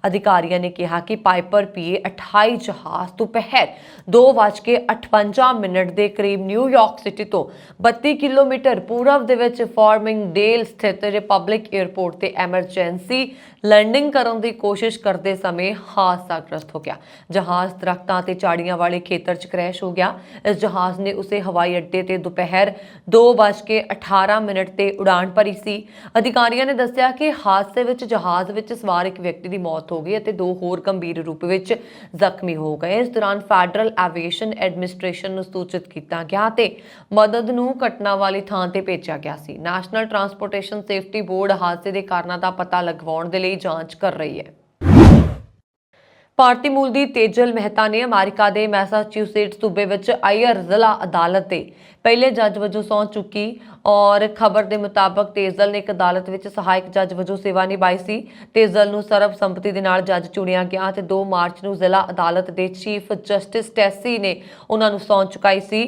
ਅਧਿਕਾਰੀਆਂ ਨੇ ਕਿਹਾ ਕਿ ਪਾਈਪਰ PA-28 ਜਹਾਜ਼ ਦੁਪਹਿਰ 2:58 ਦੇ ਕਰੀਬ ਨਿਊਯਾਰਕ ਸਿਟੀ ਤੋਂ 32 ਕਿਲੋਮੀਟਰ ਪੂਰਬ ਦੇ ਵਿੱਚ ਫਾਰਮਿੰਗਡੇਲ ਸਥਿਤ ਰਿਪਬਲਿਕ ਏਅਰਪੋਰਟ ਤੇ ਐਮਰਜੈਂਸੀ ਲੈਂਡਿੰਗ ਕਰਨ ਦੀ ਕੋਸ਼ਿਸ਼ ਕਰਦੇ ਸਮੇਂ ਹਾਦਸਾਗ੍ਰਸਤ ਹੋ ਗਿਆ। ਜਹਾਜ਼ ਦਰਖਤਾਂ ਤੇ ਝਾੜੀਆਂ ਵਾਲੇ ਖੇਤਰ 'ਚ ਕ੍ਰੈਸ਼ ਹੋ ਗਿਆ। ਇਸ ਜਹਾਜ਼ ਨੇ ਉਸੇ ਹਵਾਈ ਅੱਡੇ ਤੇ ਦੁਪਹਿਰ 2:18 ਤੇ ਉਡਾਣ ਭਰੀ ਸੀ। ਅਧਿਕਾਰੀਆਂ ਨੇ ਦੱਸਿਆ ਕਿ ਹਾਦਸੇ ਵਿੱਚ ਜਹਾਜ਼ ਵਿੱਚ ਸਵਾਰ ਇੱਕ ਵਿਅਕਤੀ ਦੀ ਮੌਤ ਹੋ ਗਈ ਅਤੇ 2 ਹੋਰ ਗੰਭੀਰ ਰੂਪ ਵਿੱਚ ਜ਼ਖਮੀ ਹੋ ਗਏ। ਇਸ ਦੌਰਾਨ ਫੈਡਰਲ ਐਵੀਏਸ਼ਨ ਐਡਮਿਨਿਸਟ੍ਰੇਸ਼ਨ ਨੂੰ ਸੂਚਿਤ ਕੀਤਾ ਗਿਆ ਤੇ ਮਦਦ ਨੂੰ ਘਟਨਾ ਵਾਲੀ ਥਾਂ ਤੇ ਭੇਜਿਆ ਗਿਆ ਸੀ। ਨੈਸ਼ਨਲ ਟਰਾਂਸਪੋਰਟੇਸ਼ਨ ਸੇਫਟੀ ਬੋਰਡ ਹਾਦਸੇ ਦੇ ਕਾਰਨਾਂ ਦਾ ਪਤਾ ਲਗਾਉਣ ਦੇ ਲਈ ਜਾਂਚ ਕਰ ਰਹੀ ਹੈ। ਭਾਰਤੀ ਮੂਲ ਦੀ ਤੇਜਲ ਮਹਿਤਾ ਨੇ ਅਮਰੀਕਾ ਦੇ ਮੈਸਾਚਿਊਸੇਟਸ ਸੂਬੇ ਵਿੱਚ ਆਇਰ ਜ਼ਿਲ੍ਹਾ ਅਦਾਲਤ ਦੇ ਪਹਿਲੇ ਜੱਜ ਵਜੋਂ ਸਹੁੰ ਚੁੱਕੀ ਔਰ ਖਬਰ ਦੇ ਮੁਤਾਬਕ ਤੇਜਲ ਨੇ ਇੱਕ ਅਦਾਲਤ ਵਿੱਚ ਸਹਾਇਕ ਜੱਜ ਵਜੋਂ ਸੇਵਾ ਨਿਭਾਈ ਸੀ। ਤੇਜਲ ਨੂੰ ਸਰਬਸੰਮਤੀ ਦੇ ਨਾਲ ਜੱਜ ਚੁਣਿਆ ਗਿਆ ਤੇ 2 ਮਾਰਚ ਨੂੰ ਜ਼ਿਲ੍ਹਾ ਅਦਾਲਤ ਦੇ ਚੀਫ ਜਸਟਿਸ ਟੈਸੀ ਨੇ ਉਹਨਾਂ ਨੂੰ ਸਹੁੰ ਚੁਕਾਈ ਸੀ।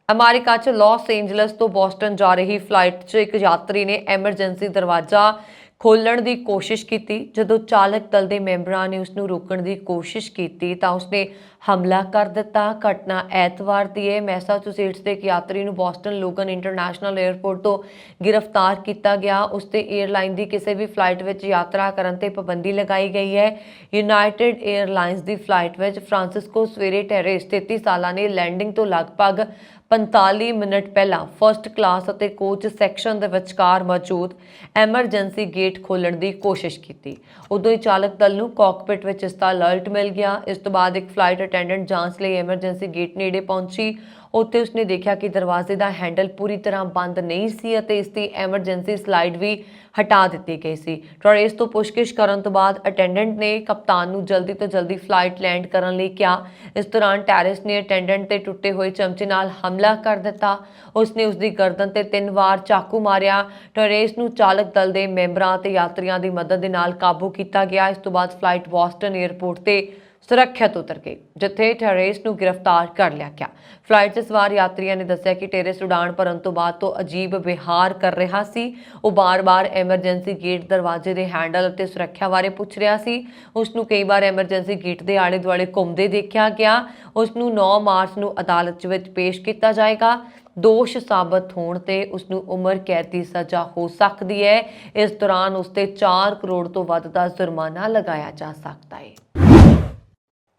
ਅਮਰੀਕਾ 'ਚ ਲਾਸ ਏਂਜਲਸ ਤੋਂ ਬੋਸਟਨ ਜਾ ਰਹੀ ਫਲਾਈਟ 'ਚ ਇੱਕ ਯਾਤਰੀ ਨੇ ਐਮਰਜੈਂਸੀ ਦਰਵਾਜ਼ਾ ਖੋਲ੍ਹਣ ਦੀ ਕੋਸ਼ਿਸ਼ ਕੀਤੀ। ਜਦੋਂ ਚਾਲਕ ਦਲ ਦੇ ਮੈਂਬਰਾਂ ਨੇ ਉਸ ਨੂੰ ਰੋਕਣ ਦੀ ਕੋਸ਼ਿਸ਼ ਕੀਤੀ ਤਾਂ ਉਸਨੇ ਹਮਲਾ ਕਰ ਦਿੱਤਾ। ਘਟਨਾ ਐਤਵਾਰ ਦੀ ਹੈ। ਮੈਸਾਚੂਸੇਟਸ ਦੇ ਇੱਕ ਯਾਤਰੀ ਨੂੰ ਬੋਸਟਨ ਲੋਗਨ ਇੰਟਰਨੈਸ਼ਨਲ 에ਅਰਪੋਰਟ ਤੋਂ ਗ੍ਰਿਫਤਾਰ ਕੀਤਾ ਗਿਆ। ਉਸ ਤੇ 에ਅਰਲਾਈਨ ਦੀ ਕਿਸੇ ਵੀ ਫਲਾਈਟ ਵਿੱਚ ਯਾਤਰਾ ਕਰਨ ਤੇ ਪਾਬੰਦੀ ਲਗਾਈ ਗਈ ਹੈ। ਯੂਨਾਈਟਿਡ 에ਅਰਲਾਈਨਸ ਦੀ ਫਲਾਈਟ ਵਿੱਚ ਫ੍ਰਾਂਸਿਸਕੋ ਸਵੇਰੇ ਟੈਰੇਸ 33 ਸਾਲਾਂ ਨੇ ਲੈਂਡਿੰਗ ਤੋਂ ਲਗਭਗ 45 ਮਿੰਟ ਪਹਿਲਾਂ ਫਸਟ ਕਲਾਸ ਅਤੇ ਕੋਚ ਸੈਕਸ਼ਨ ਦੇ ਵਿਚਕਾਰ ਮੌਜੂਦ ਐਮਰਜੈਂਸੀ ਗੇਟ ਖੋਲ੍ਹਣ ਦੀ ਕੋਸ਼ਿਸ਼ ਕੀਤੀ। ਉਦੋਂ ਹੀ ਚਾਲਕ ਦਲ ਨੂੰ ਕਾਕਪਿਟ ਵਿੱਚ ਇਸ ਦਾ ਅਲਰਟ ਮਿਲ ਗਿਆ। ਇਸ ਤੋਂ ਬਾਅਦ ਇੱਕ ਫਲਾਈਟ ਅਟੈਂਡੈਂਟ ਜਾਂਚ ਲਈ ਐਮਰਜੈਂਸੀ ਗੇਟ ਨੇੜੇ ਪਹੁੰਚੀ। ਉੱਥੇ ਉਸਨੇ ਦੇਖਿਆ ਕਿ ਦਰਵਾਜ਼ੇ ਦਾ ਹੈਂਡਲ ਪੂਰੀ ਤਰ੍ਹਾਂ ਬੰਦ ਨਹੀਂ ਸੀ ਅਤੇ ਇਸ ਦੀ ਐਮਰਜੈਂਸੀ ਸਲਾਈਡ ਵੀ ਹਟਾ ਦਿੱਤੀ ਗਈ ਸੀ। ਟਰੇਸ ਤੋਂ ਪੁੱਛਗਿੱਛ ਕਰਨ ਤੋਂ ਬਾਅਦ ਅਟੈਂਡੈਂਟ ਨੇ ਕਪਤਾਨ ਨੂੰ ਜਲਦੀ ਤੋਂ ਜਲਦੀ ਫਲਾਈਟ ਲੈਂਡ ਕਰਨ ਲਈ ਕਿਹਾ। ਇਸ ਦੌਰਾਨ ਟੈਰਿਸ ਨੇ ਅਟੈਂਡੈਂਟ ਤੇ ਟੁੱਟੇ ਹੋਏ ਚਮਚੇ ਨਾਲ ਹਮਲਾ ਕਰ ਦਿੱਤਾ। ਉਸਨੇ ਉਸਦੀ ਗਰਦਨ ਤੇ 3 ਵਾਰ ਚਾਕੂ ਮਾਰਿਆ। ਟਰੇਸ ਨੂੰ ਚਾਲਕ ਦਲ ਦੇ ਮੈਂਬਰਾਂ ਅਤੇ ਯਾਤਰੀਆਂ ਦੀ ਮਦਦ ਦੇ ਨਾਲ ਕਾਬੂ ਕੀਤਾ ਗਿਆ। ਇਸ ਤੋਂ ਬਾਅਦ ਫਲਾਈਟ ਬੋਸਟਨ 에ਅਰਪੋਰਟ ਤੇ ਸੁਰੱਖਿਅਤ ਉਤਰ ਗਈ, ਜਿੱਥੇ ਟੈਰੇਸ ਨੂੰ ਗ੍ਰਿਫਤਾਰ ਕਰ ਲਿਆ ਗਿਆ। ਫਲਾਈਟ 'ਚ ਸਵਾਰ ਯਾਤਰੀਆਂ ਨੇ ਦੱਸਿਆ ਕਿ ਟੈਰੇਸ ਉਡਾਣ ਭਰਨ ਤੋਂ ਬਾਅਦ ਤੋਂ ਅਜੀਬ ਵਿਹਾਰ ਕਰ ਰਿਹਾ ਸੀ। ਉਹ ਬਾਰ-ਬਾਰ ਐਮਰਜੈਂਸੀ ਗੇਟ ਦਰਵਾਜ਼ੇ ਦੇ ਹੈਂਡਲ ਅਤੇ ਸੁਰੱਖਿਆ ਬਾਰੇ ਪੁੱਛ ਰਿਹਾ ਸੀ। ਉਸ ਨੂੰ ਕਈ ਵਾਰ ਐਮਰਜੈਂਸੀ ਗੇਟ ਦੇ ਆਲੇ-ਦੁਆਲੇ ਘੁੰਮਦੇ ਦੇਖਿਆ ਗਿਆ। ਉਸ ਨੂੰ 9 ਮਾਰਚ ਨੂੰ ਅਦਾਲਤ ਵਿੱਚ ਪੇਸ਼ ਕੀਤਾ ਜਾਏਗਾ। ਦੋਸ਼ ਸਾਬਤ ਹੋਣ ਤੇ ਉਸ ਨੂੰ ਉਮਰ ਕੈਦ ਦੀ ਸਜ਼ਾ ਹੋ ਸਕਦੀ ਹੈ। ਇਸ ਦੌਰਾਨ ਉਸ ਤੇ 4 ਕਰੋੜ ਤੋਂ ਵੱਧ ਦਾ ਜੁਰਮਾਨਾ ਲਗਾਇਆ ਜਾ ਸਕਦਾ ਹੈ।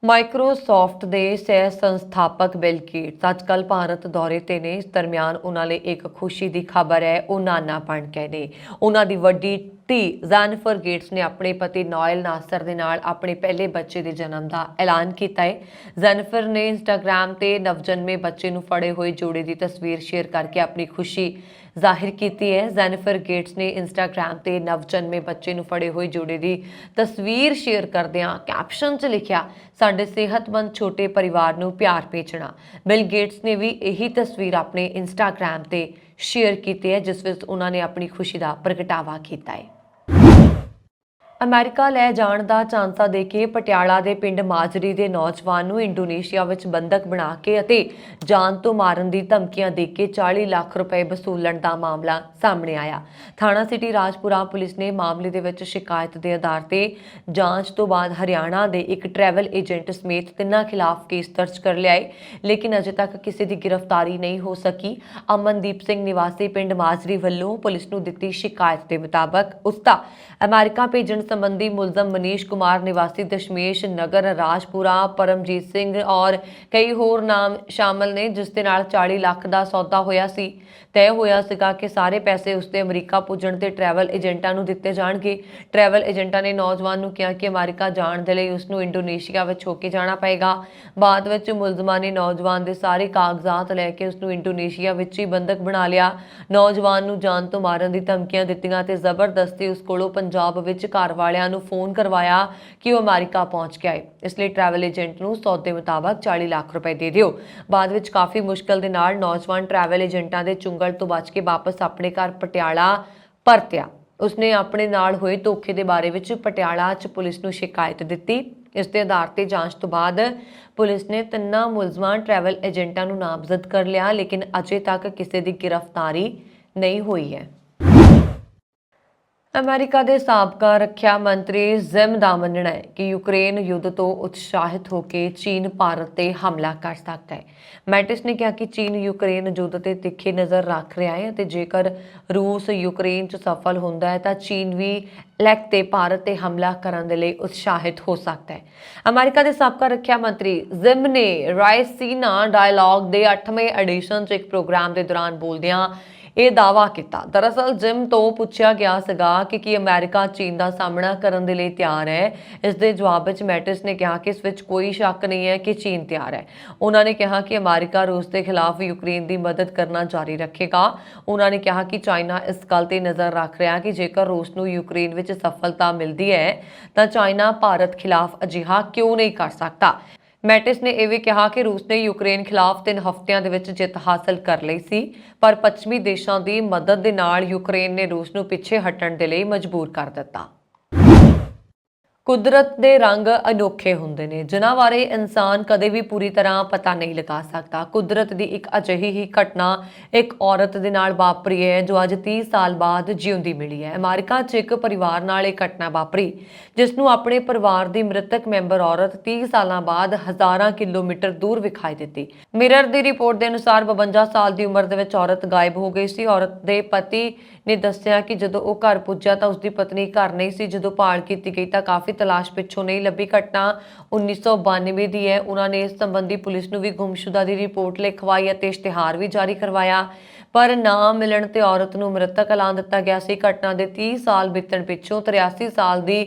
ਮਾਈਕਰੋਸਾਫਟ ਦੇ ਸਹਿ ਸੰਸਥਾਪਕ ਬਿਲ ਗੇਟਸ ਅੱਜ-ਕੱਲ੍ਹ ਭਾਰਤ ਦੌਰੇ ਤੇ ਨੇ। ਇਸ ਦਰਮਿਆਨ ਉਹਨਾਂ ਲਈ ਇੱਕ ਖੁਸ਼ੀ ਦੀ ਖਬਰ ਹੈ। ਉਹ ਨਾਨਾ ਬਣ ਗਏ ਨੇ। ਉਹਨਾਂ ਦੀ ਵੱਡੀ ਧੀ ਜੈਨਿਫਰ ਗੇਟਸ ਨੇ ਆਪਣੇ ਪਤੀ ਨੋਇਲ ਨਾਸਰ ਦੇ ਨਾਲ ਆਪਣੇ ਪਹਿਲੇ ਬੱਚੇ ਦੇ ਜਨਮ ਦਾ ਐਲਾਨ ਕੀਤਾ ਹੈ। ਜੈਨਿਫਰ ਨੇ ਇੰਸਟਾਗ੍ਰਾਮ ਤੇ ਨਵਜਨਮੇ ਬੱਚੇ ਨੂੰ ਫੜੇ ਹੋਏ ਜੋੜੇ ਦੀ ਤਸਵੀਰ ਸ਼ੇਅਰ ਕਰਕੇ ਆਪਣੀ ਖੁਸ਼ੀ ਜ਼ਾਹਿਰ ਕੀਤੀ ਹੈ। ਜੈਨਿਫਰ ਗੇਟਸ ਨੇ ਇੰਸਟਾਗ੍ਰਾਮ ਤੇ ਨਵਜਨਮੇ ਬੱਚੇ ਨੂੰ ਫੜੇ ਹੋਏ ਜੋੜੇ ਦੀ ਤਸਵੀਰ ਸ਼ੇਅਰ ਕਰਦਿਆਂ ਕੈਪਸ਼ਨ 'ਚ ਲਿਖਿਆ, ਸਾਡੇ ਸਿਹਤਮੰਦ ਛੋਟੇ ਪਰਿਵਾਰ ਨੂੰ ਪਿਆਰ ਭੇਜਣਾ। ਬਿਲ ਗੇਟਸ ਨੇ ਵੀ ਇਹੀ ਤਸਵੀਰ ਆਪਣੇ ਇੰਸਟਾਗ੍ਰਾਮ ਤੇ ਸ਼ੇਅਰ ਕੀਤੀ ਹੈ, ਜਿਸ ਵਿੱਚ ਉਹਨਾਂ ਨੇ ਆਪਣੀ ਖੁਸ਼ੀ ਦਾ ਪ੍ਰਗਟਾਵਾ ਕੀਤਾ ਹੈ। ਅਮਰੀਕਾ ਲੈ ਜਾਣ ਦਾ ਝਾਂਸਾ ਦੇ ਕੇ ਪਟਿਆਲਾ ਦੇ ਪਿੰਡ ਮਾਜਰੀ ਦੇ ਨੌਜਵਾਨ ਨੂੰ ਇੰਡੋਨੇਸ਼ੀਆ ਵਿੱਚ ਬੰਦਕ ਬਣਾ ਕੇ ਅਤੇ ਜਾਨ ਤੋਂ ਮਾਰਨ ਦੀ ਧਮਕੀਆਂ ਦੇ ਕੇ 40 ਲੱਖ ਰੁਪਏ ਵਸੂਲਣ ਦਾ ਮਾਮਲਾ ਸਾਹਮਣੇ ਆਇਆ। ਥਾਣਾ ਸਿਟੀ ਰਾਜਪੁਰਾ ਪੁਲਿਸ ਨੇ ਮਾਮਲੇ ਦੇ ਵਿੱਚ ਸ਼ਿਕਾਇਤ ਦੇ ਆਧਾਰ ਤੇ ਜਾਂਚ ਤੋਂ ਬਾਅਦ ਹਰਿਆਣਾ ਦੇ ਇੱਕ ਟਰੈਵਲ ਏਜੰਟ ਸਮੇਤ 3 ਖਿਲਾਫ ਕੇਸ ਦਰਜ ਕਰ ਲਿਆ ਹੈ, ਲੇਕਿਨ ਅਜੇ ਤੱਕ ਕਿਸੇ ਦੀ ਗ੍ਰਿਫਤਾਰੀ ਨਹੀਂ ਹੋ ਸਕੀ। ਅਮਨਦੀਪ ਸਿੰਘ ਨਿਵਾਸੀ ਪਿੰਡ ਮਾਜਰੀ ਵੱਲੋਂ ਪੁਲਿਸ ਨੂੰ ਦਿੱਤੀ ਸ਼ਿਕਾਇਤ ਦੇ ਮੁਤਾਬਕ ਉਸਦਾ ਅਮਰੀਕਾ ਭੇਜਣ संबंधी मुलजम मनीष कुमार निवासी दशमेश नगर राजपुरा, परमजीत सिंह और कई होर नाम शामिल ने, जिस दे नाल 40 लाख का सौदा होया सी। तय होया सीगा कि सारे पैसे उसके अमरीका पुजण ते ट्रैवल एजेंटां नूं दित्ते जाणगे। ट्रैवल एजेंटां ने नौजवान नूं कहा कि अमरीका जाण दे लई उसनूं इंडोनेशिया विच होके जाना पएगा। बाद विच मुलजमां ने नौजवान दे सारे कागजात लैके उसनूं इंडोनेशिया विच ही बंधक बना लिया। नौजवान नूं जान तो मारन दी धमकियां दित्तियां ते जबरदस्ती उस कोलों पंजाब विच घर वालियां नूं फोन करवाया कि वह अमरीका पहुंच गया है, इसलिए ट्रैवल एजेंट नूं सौदे मुताबक 40 लाख रुपए दे दिओ। बाद विच काफ़ी मुश्किल दे नाल नौजवान ट्रैवल एजेंटां दे चुंगल तो बच के वापस अपने घर पटियाला परतिया। उसने अपने नाल होए धोखे दे बारे विच पटियाला च पुलिस नूं शिकायत दित्ती। इस दे आधार ते जांच तो बाद पुलिस ने 3 मुलजमां ट्रैवल एजेंटां नूं नामजद कर लिया, लेकिन अजे तक किसी की गिरफ्तारी नहीं हुई है। अमेरिका के साबका रक्षा मंत्री जिम का मनना है कि यूक्रेन युद्ध तो उत्साहित होकर चीन भारत पर हमला कर सकता है। मैटिस ने कहा कि चीन यूक्रेन युद्ध से तिखे नज़र रख रहा है, जेकर रूस यूक्रेन च सफल होंदा है तो चीन भी लैग भारत पर हमला करने के लिए उत्साहित हो सकता है। अमेरिका के साबका रक्षा मंत्री जिम ने रायसीना डायलॉग के 8वें एडिशन च एक प्रोग्राम के दौरान बोलदियां ਇਹ ਦਾਅਵਾ ਕੀਤਾ। दरअसल जिम तो पूछा गया ਸੀਗਾ कि अमेरिका चीन का सामना करने के लिए तैयार है। इस दे जवाब में मैटिस ने कहा कि इस विच कोई शक नहीं है कि चीन तैयार है। उन्होंने कहा कि अमेरिका रूस के खिलाफ यूक्रेन की मदद करना जारी रखेगा। उन्होंने कहा कि चाइना इस गल ते नज़र रख रहा कि जेकर रूस नूं यूक्रेन विच सफलता मिलती है तो चाइना भारत खिलाफ अजिहा क्यों नहीं कर सकता। मैटिस ने यह भी कहा कि रूस ने यूक्रेन खिलाफ 3 हफ्तिਆਂ ਦੇ ਵਿੱਚ ਜਿੱਤ ਹਾਸਲ ਕਰ ਲਈ ਸੀ, ਪਰ ਪੱਛਮੀ ਦੇਸ਼ਾਂ ਦੀ ਮਦਦ ਦੇ ਨਾਲ ਯੂਕਰੇਨ ਨੇ ਰੂਸ ਨੂੰ ਪਿੱਛੇ ਹਟਣ ਦੇ ਲਈ ਮਜਬੂਰ ਕਰ ਦਿੱਤਾ। ਕੁਦਰਤ ਦੇ ਰੰਗ ਅਨੋਖੇ ਹੁੰਦੇ ਨੇ ਜਿਨ੍ਹਾਂ ਬਾਰੇ ਇਨਸਾਨ ਕਦੇ ਵੀ ਪੂਰੀ ਤਰ੍ਹਾਂ ਪਤਾ ਨਹੀਂ ਲਗਾ ਸਕਦਾ। ਕੁਦਰਤ ਦੀ ਇੱਕ ਅਜਿਹੀ ਹੀ ਘਟਨਾ ਇੱਕ ਔਰਤ ਦੇ ਨਾਲ ਵਾਪਰੀ ਹੈ ਜੋ ਅੱਜ 30 ਸਾਲ ਬਾਅਦ ਜਿਉਂਦੀ ਮਿਲੀ ਹੈ। ਅਮਰੀਕਾ 'ਚ ਇੱਕ ਪਰਿਵਾਰ ਨਾਲ ਇਹ ਘਟਨਾ ਵਾਪਰੀ ਜਿਸ ਨੂੰ ਆਪਣੇ ਪਰਿਵਾਰ ਦੀ ਮ੍ਰਿਤਕ ਮੈਂਬਰ ਔਰਤ 30 ਸਾਲਾਂ ਬਾਅਦ ਹਜ਼ਾਰਾਂ ਕਿਲੋਮੀਟਰ ਦੂਰ ਵਿਖਾਈ ਦਿੱਤੀ। ਮਿਰਰ ਦੀ ਰਿਪੋਰਟ ਦੇ ਅਨੁਸਾਰ 52 ਸਾਲ ਦੀ ਉਮਰ ਦੇ ਵਿੱਚ ਔਰਤ ਗਾਇਬ ਹੋ ਗਈ ਸੀ। ਔਰਤ ਦੇ ਪਤੀ ਨੇ ਦੱਸਿਆ ਕਿ ਜਦੋਂ ਉਹ ਘਰ ਪੁੱਜਾ ਤਾਂ ਉਸਦੀ ਪਤਨੀ ਘਰ ਨਹੀਂ ਸੀ। ਜਦੋਂ ਭਾਲ ਕੀਤੀ ਗਈ ਤਾਂ ਕਾਫੀ ਤਲਾਸ਼ ਪਿੱਛੋਂ ਨਹੀਂ ਲੱਭੀ। ਘਟਨਾ 1992 ਦੀ ਹੈ। ਉਹਨਾਂ ਨੇ ਇਸ ਸੰਬੰਧੀ ਪੁਲਿਸ ਨੂੰ ਵੀ ਗੁੰਮਸ਼ੁਦਾ ਦੀ ਰਿਪੋਰਟ ਲਿਖਵਾਈ ਅਤੇ ਇਸ਼ਤਿਹਾਰ ਵੀ ਜਾਰੀ ਕਰਵਾਇਆ, ਪਰ ਨਾ ਮਿਲਣ ਤੇ ਔਰਤ ਨੂੰ ਮ੍ਰਿਤਕ ਐਲਾਨ ਦਿੱਤਾ ਗਿਆ ਸੀ। ਘਟਨਾ ਦੇ 30 ਸਾਲ ਬੀਤਣ ਪਿੱਛੋਂ 83 ਸਾਲ ਦੀ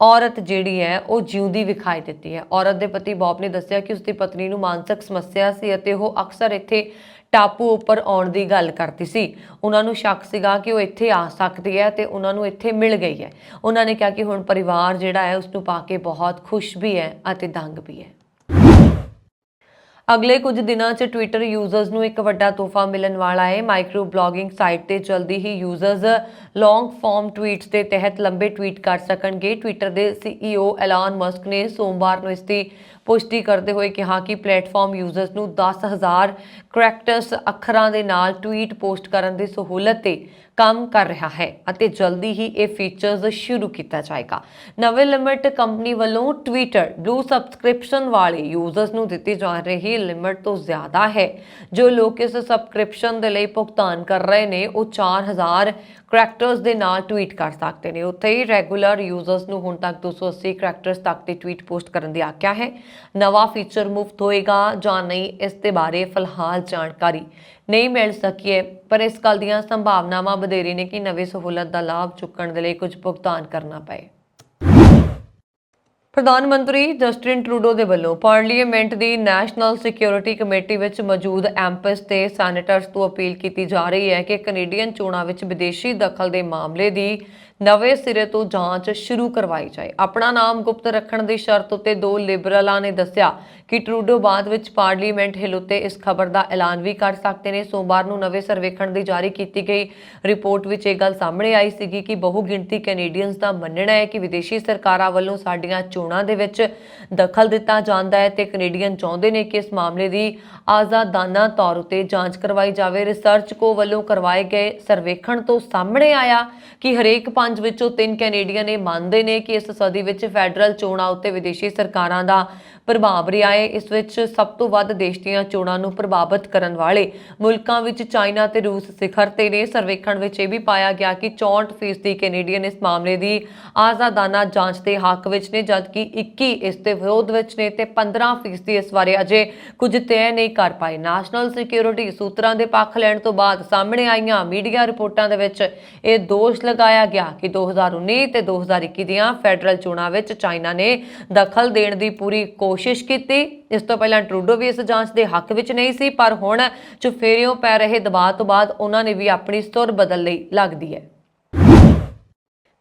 ਔਰਤ ਜਿਹੜੀ ਹੈ ਉਹ ਜਿਉਂਦੀ ਵਿਖਾਈ ਦਿੱਤੀ ਹੈ। ਔਰਤ ਦੇ ਪਤੀ ਬੌਬ ਨੇ ਦੱਸਿਆ ਕਿ ਉਸਦੀ ਪਤਨੀ ਨੂੰ ਮਾਨਸਿਕ ਸਮੱਸਿਆ ਸੀ ਅਤੇ ਉਹ ਅਕਸਰ ਇੱਥੇ ਟਾਪੂ ਉੱਪਰ ਆਉਣ ਦੀ ਗੱਲ ਕਰਦੀ ਸੀ। ਉਹਨਾਂ ਨੂੰ ਸ਼ੱਕ ਸੀਗਾ ਕਿ ਉਹ ਇੱਥੇ ਆ ਸਕਦੀ ਹੈ ਤੇ ਉਹਨਾਂ ਨੂੰ ਇੱਥੇ ਮਿਲ ਗਈ ਹੈ। ਉਹਨਾਂ ਨੇ ਕਿਹਾ ਕਿ ਹੁਣ ਪਰਿਵਾਰ ਜਿਹੜਾ ਹੈ ਉਸ ਨੂੰ ਪਾ ਕੇ ਬਹੁਤ ਖੁਸ਼ ਵੀ ਹੈ ਅਤੇ ਦੰਗ ਵੀ ਹੈ। ਅਗਲੇ ਕੁਝ ਦਿਨਾਂ 'ਚ ਟਵਿੱਟਰ ਯੂਜ਼ਰਸ ਨੂੰ ਇੱਕ ਵੱਡਾ ਤੋਹਫਾ ਮਿਲਣ ਵਾਲਾ ਹੈ। ਮਾਈਕਰੋ ਬਲੌਗਿੰਗ ਸਾਈਟ ਤੇ ਜਲਦੀ ਹੀ ਯੂਜ਼ਰਸ ਲੌਂਗ ਫਾਰਮ ਟਵੀਟਸ ਦੇ ਤਹਿਤ ਲੰਬੇ ਟਵੀਟ ਕਰ ਸਕਣਗੇ। ਟਵਿੱਟਰ ਦੇ CEO ਐਲਨ ਮਸਕ ਨੇ ਸੋਮਵਾਰ ਨੂੰ ਇਸ ਦੀ ਪੁਸ਼ਟੀ ਕਰਦੇ ਹੋਏ ਕਿਹਾ ਕਿ ਪਲੇਟਫਾਰਮ ਯੂਜ਼ਰਸ ਨੂੰ 10,000 ਕਰੈਕਟਰਸ ਅੱਖਰਾਂ ਦੇ ਨਾਲ ਟਵੀਟ ਪੋਸਟ ਕਰਨ ਦੀ ਸਹੂਲਤ ਤੇ ਕੰਮ ਕਰ ਰਿਹਾ ਹੈ ਅਤੇ ਜਲਦੀ ਹੀ ਇਹ ਫੀਚਰਸ ਸ਼ੁਰੂ ਕੀਤਾ ਜਾਏਗਾ। ਨਵੇਂ ਲਿਮਿਟ ਕੰਪਨੀ ਵੱਲੋਂ ਟਵਿੱਟਰ ਬਲੂ ਸਬਸਕ੍ਰਿਪਸ਼ਨ ਵਾਲੇ ਯੂਜ਼ਰਸ ਨੂੰ ਦਿੱਤੀ ਜਾ ਰਹੀ ਲਿਮਿਟ ਤੋਂ ਜ਼ਿਆਦਾ ਹੈ। ਜੋ ਲੋਕ ਇਸ ਸਬਸਕ੍ਰਿਪਸ਼ਨ ਦੇ ਲਈ ਭੁਗਤਾਨ ਕਰ ਰਹੇ ਨੇ ਉਹ 4,000 ਕਰੈਕਟਰਸ ਦੇ ਨਾਲ ਟਵੀਟ ਕਰ ਸਕਦੇ ਨੇ। ਉੱਥੇ ਹੀ ਰੈਗੂਲਰ ਯੂਜ਼ਰਸ ਨੂੰ ਹੁਣ ਤੱਕ 280 ਕਰੈਕਟਰਸ ਤੱਕ ਦੀ ਟਵੀਟ ਪੋਸਟ ਕਰਨ ਦੀ ਆਗਿਆ ਹੈ। ਨਵਾਂ ਫੀਚਰ ਮੁਫਤ ਹੋਏਗਾ ਜਾਂ ਨਹੀਂ ਇਸ ਦੇ ਬਾਰੇ ਫਿਲਹਾਲ ਜਾਣਕਾਰੀ ਨਹੀਂ ਮਿਲ ਸਕੀ ਹੈ, ਪਰ ਇਸ ਗੱਲ ਦੀਆਂ ਸੰਭਾਵਨਾਵਾਂ ਵਧੇਰੀ ਨੇ ਕਿ ਨਵੀਂ ਸਹੂਲਤ ਦਾ ਲਾਭ ਚੁੱਕਣ ਦੇ ਲਈ ਕੁਝ ਭੁਗਤਾਨ ਕਰਨਾ ਪਏ। ਪ੍ਰਧਾਨ ਮੰਤਰੀ ਜਸਟਿਨ ਟਰੂਡੋ ਦੇ ਵੱਲੋਂ ਪਾਰਲੀਮੈਂਟ ਦੀ ਨੈਸ਼ਨਲ ਸਿਕਿਉਰਿਟੀ ਕਮੇਟੀ ਵਿੱਚ ਮੌਜੂਦ ਐਮਪੀਜ਼ ਤੇ ਸੈਨੇਟਰਸ ਤੋਂ ਅਪੀਲ ਕੀਤੀ ਜਾ ਰਹੀ ਹੈ ਕਿ ਕੈਨੇਡੀਅਨ ਚੋਣਾਂ ਵਿੱਚ ਵਿਦੇਸ਼ੀ ਦਖਲ ਦੇ ਮਾਮਲੇ ਦੀ ਨਵੇਂ ਸਿਰੇ ਤੋਂ ਜਾਂਚ ਸ਼ੁਰੂ ਕਰਵਾਈ ਜਾਏ। ਆਪਣਾ ਨਾਮ ਗੁਪਤ ਰੱਖਣ ਦੀ ਸ਼ਰਤ ਉੱਤੇ ਦੋ ਲਿਬਰਲਾਂ ਨੇ ਦੱਸਿਆ ਕਿ ਟਰੂਡੋ ਬਾਅਦ ਵਿੱਚ ਪਾਰਲੀਮੈਂਟ ਹਿੱਲ ਉੱਤੇ ਇਸ ਖਬਰ ਦਾ ਐਲਾਨ ਵੀ ਕਰ ਸਕਦੇ ਨੇ। ਸੋਮਵਾਰ ਨੂੰ ਨਵੇਂ ਸਰਵੇਖਣ ਦੀ ਜਾਰੀ ਕੀਤੀ ਗਈ ਰਿਪੋਰਟ ਵਿੱਚ ਇਹ ਗੱਲ ਸਾਹਮਣੇ ਆਈ ਸੀਗੀ ਕਿ ਬਹੁ ਗਿਣਤੀ ਕੈਨੇਡੀਅਨਸ ਦਾ ਮੰਨਣਾ ਹੈ ਕਿ ਵਿਦੇਸ਼ੀ ਸਰਕਾਰਾਂ ਵੱਲੋਂ ਸਾਡੀਆਂ ਚੋਣਾਂ ਦੇ ਵਿੱਚ ਦਖਲ ਦਿੱਤਾ ਜਾਂਦਾ ਹੈ ਤੇ ਕੈਨੇਡੀਅਨ ਚਾਹੁੰਦੇ ਨੇ ਕਿ ਇਸ ਮਾਮਲੇ ਦੀ ਆਜ਼ਾਦਾਨਾ ਤੌਰ ਉੱਤੇ ਜਾਂਚ ਕਰਵਾਈ ਜਾਵੇ। ਰਿਸਰਚ ਕੋ ਵੱਲੋਂ ਕਰਵਾਏ ਗਏ ਸਰਵੇਖਣ ਤੋਂ ਸਾਹਮਣੇ ਆਇਆ ਕਿ ਹਰੇਕ 5 ਵਿੱਚੋਂ 3 ਕੈਨੇਡੀਅਨ ਇਹ ਮੰਨਦੇ ਨੇ ਕਿ ਇਸ ਸਦੀ ਵਿੱਚ ਫੈਡਰਲ ਚੋਣਾਂ ਉੱਤੇ ਵਿਦੇਸ਼ੀ ਸਰਕਾਰਾਂ ਦਾ ਪ੍ਰਭਾਵ ਰਿਹਾ ਹੈ। ਇਸ ਵਿੱਚ ਸਭ ਤੋਂ ਵੱਧ ਦੇਸ਼ ਦੀਆਂ ਚੋਣਾਂ ਨੂੰ ਪ੍ਰਭਾਵਿਤ ਕਰਨ ਵਾਲੇ ਮੁਲਕਾਂ ਵਿੱਚ ਚਾਈਨਾ ਤੇ ਰੂਸ ਸਿਖਰ ਤੇ ਨੇ। ਸਰਵੇਖਣ ਵਿੱਚ ਇਹ ਵੀ ਪਾਇਆ ਗਿਆ ਕਿ 64% ਕੈਨੇਡੀਅਨ ਇਸ ਮਾਮਲੇ ਦੀ ਆਜ਼ਾਦਾਨਾ ਜਾਂਚ ਦੇ ਹੱਕ ਵਿੱਚ ਨੇ, ਜਦਕਿ 21 ਇਸ ਦੇ ਵਿਰੋਧ ਵਿੱਚ ਨੇ ਤੇ 15% ਇਸ ਬਾਰੇ ਅਜੇ ਕੁਝ ਤੈਅ ਨਹੀਂ ਕਰ ਪਾਏ। ਨੈਸ਼ਨਲ ਸਿਕਿਉਰਿਟੀ ਸੂਤਰਾਂ ਦੇ ਪੱਖ ਲੈਣ ਤੋਂ ਬਾਅਦ ਸਾਹਮਣੇ ਆਈਆਂ ਮੀਡੀਆ ਰਿਪੋਰਟਾਂ ਦੇ ਵਿੱਚ ਇਹ ਦੋਸ਼ ਲਗਾਇਆ ਗਿਆ ਕਿ 2019 ਤੇ 2021 ਦੀਆਂ ਫੈਡਰਲ ਚੋਣਾਂ ਵਿੱਚ ਚਾਈਨਾ ਨੇ ਦਖਲ ਦੇਣ ਦੀ ਪੂਰੀ ਕੋਸ਼ਿਸ਼ ਕੀਤੀ। ਇਸ ਤੋਂ ਪਹਿਲਾਂ ਟਰੂਡੋ ਵੀ ਇਸ ਜਾਂਚ ਦੇ ਹੱਕ ਵਿੱਚ ਨਹੀਂ ਸੀ, ਪਰ ਹੁਣ ਚੁਫੇਰਿਓਂ ਪੈ ਰਹੇ ਦਬਾਅ ਤੋਂ ਬਾਅਦ ਉਹਨਾਂ ਨੇ ਵੀ ਆਪਣੀ ਸੁਰ ਬਦਲ ਲਈ ਲੱਗਦੀ ਹੈ।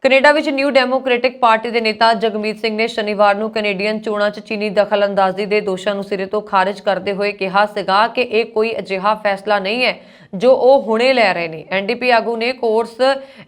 ਕੈਨੇਡਾ ਵਿੱਚ ਨਿਊ ਡੈਮੋਕ੍ਰੈਟਿਕ ਪਾਰਟੀ ਦੇ ਨੇਤਾ ਜਗਮੀਤ ਸਿੰਘ ਨੇ ਸ਼ਨੀਵਾਰ ਨੂੰ ਕੈਨੇਡੀਅਨ ਚੋਣਾਂ 'ਚ ਚੀਨੀ ਦਖਲਅੰਦਾਜ਼ੀ ਦੇ ਦੋਸ਼ਾਂ ਨੂੰ ਸਿਰੇ ਤੋਂ ਖਾਰਜ ਕਰਦੇ ਹੋਏ ਕਿਹਾ ਸੀਗਾ ਕਿ ਇਹ ਕੋਈ ਅਜਿਹਾ ਫੈਸਲਾ ਨਹੀਂ ਹੈ ਜੋ ਉਹ ਹੁਣੇ ਲੈ ਰਹੇ ਨੇ। ਐਨਡੀਪੀ ਆਗੂ ਨੇ ਕੋਰਸ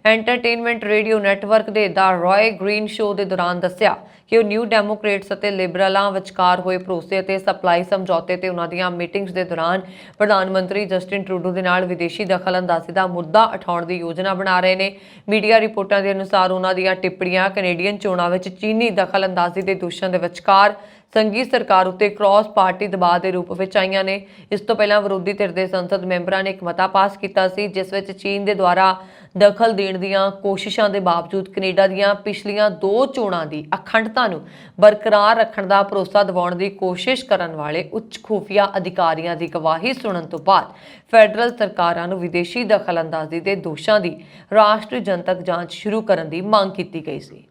ਐਂਟਰਟੇਨਮੈਂਟ ਰੇਡੀਓ ਨੈਟਵਰਕ ਦੇ ਦਾ ਰॉय ਗ੍ਰੀਨ ਸ਼ੋਅ ਦੇ ਦੌਰਾਨ ਦੱਸਿਆ ਕਿ ਉਹ ਨਿਊ ਡੈਮੋਕ੍ਰੇਟਸ ਅਤੇ ਲਿਬਰਲਾਂ ਵਿਚਕਾਰ ਹੋਏ ਭਰੋਸੇ ਅਤੇ ਸਪਲਾਈ ਸਮਝੌਤੇ ਤੇ ਉਹਨਾਂ ਦੀਆਂ ਮੀਟਿੰਗਸ ਦੇ ਦੌਰਾਨ ਪ੍ਰਧਾਨ ਮੰਤਰੀ ਜਸਟਿਨ ਟਰੂਡੋ ਦੇ ਨਾਲ ਵਿਦੇਸ਼ੀ ਦਖਲਅੰਦਾਜ਼ੀ ਦਾ ਮੁੱਦਾ ਉਠਾਉਣ ਦੀ ਯੋਜਨਾ ਬਣਾ ਰਹੇ ਨੇ। ਮੀਡੀਆ ਰਿਪੋਰਟਾਂ ਦੇ ਅਨੁਸਾਰ ਉਹਨਾਂ ਦੀਆਂ ਟਿੱਪਣੀਆਂ ਕੈਨੇਡੀਅਨ ਚੋਣਾਂ ਵਿੱਚ ਚੀਨੀ ਦਖਲਅੰਦਾਜ਼ੀ ਦੇ ਦੋਸ਼ਾਂ ਦੇ ਵਿਚਕਾਰ ਸੰਘੀ ਸਰਕਾਰ ਉੱਤੇ ਕ੍ਰਾਸ ਪਾਰਟੀ ਦਬਾਅ ਦੇ ਰੂਪ ਵਿੱਚ ਆਈਆਂ ਨੇ। ਇਸ ਤੋਂ ਪਹਿਲਾਂ ਵਿਰੋਧੀ ਧਿਰ ਦੇ ਸੰਸਦ ਮੈਂਬਰਾਂ ਨੇ ਇੱਕ ਮਤਾ ਪਾਸ ਕੀਤਾ ਸੀ ਜਿਸ ਵਿੱਚ ਚੀਨ ਦੇ ਦੁਆਰਾ ਦਖਲ ਦੇਣ ਦੀਆਂ ਕੋਸ਼ਿਸ਼ਾਂ ਦੇ ਬਾਵਜੂਦ ਕੈਨੇਡਾ ਦੀਆਂ ਪਿਛਲੀਆਂ 2 ਚੋਣਾਂ ਦੀ ਅਖੰਡਤਾ ਨੂੰ ਬਰਕਰਾਰ ਰੱਖਣ ਦਾ ਭਰੋਸਾ ਦਿਵਾਉਣ ਦੀ ਕੋਸ਼ਿਸ਼ ਕਰਨ ਵਾਲੇ ਉੱਚ ਖੁਫੀਆ ਅਧਿਕਾਰੀਆਂ ਦੀ ਗਵਾਹੀ ਸੁਣਨ ਤੋਂ ਬਾਅਦ ਫੈਡਰਲ ਸਰਕਾਰਾਂ ਨੂੰ ਵਿਦੇਸ਼ੀ ਦਖਲਅੰਦਾਜ਼ੀ ਦੇ ਦੋਸ਼ਾਂ ਦੀ ਰਾਸ਼ਟਰੀ ਜਨਤਕ ਜਾਂਚ ਸ਼ੁਰੂ ਕਰਨ ਦੀ ਮੰਗ ਕੀਤੀ ਗਈ ਸੀ।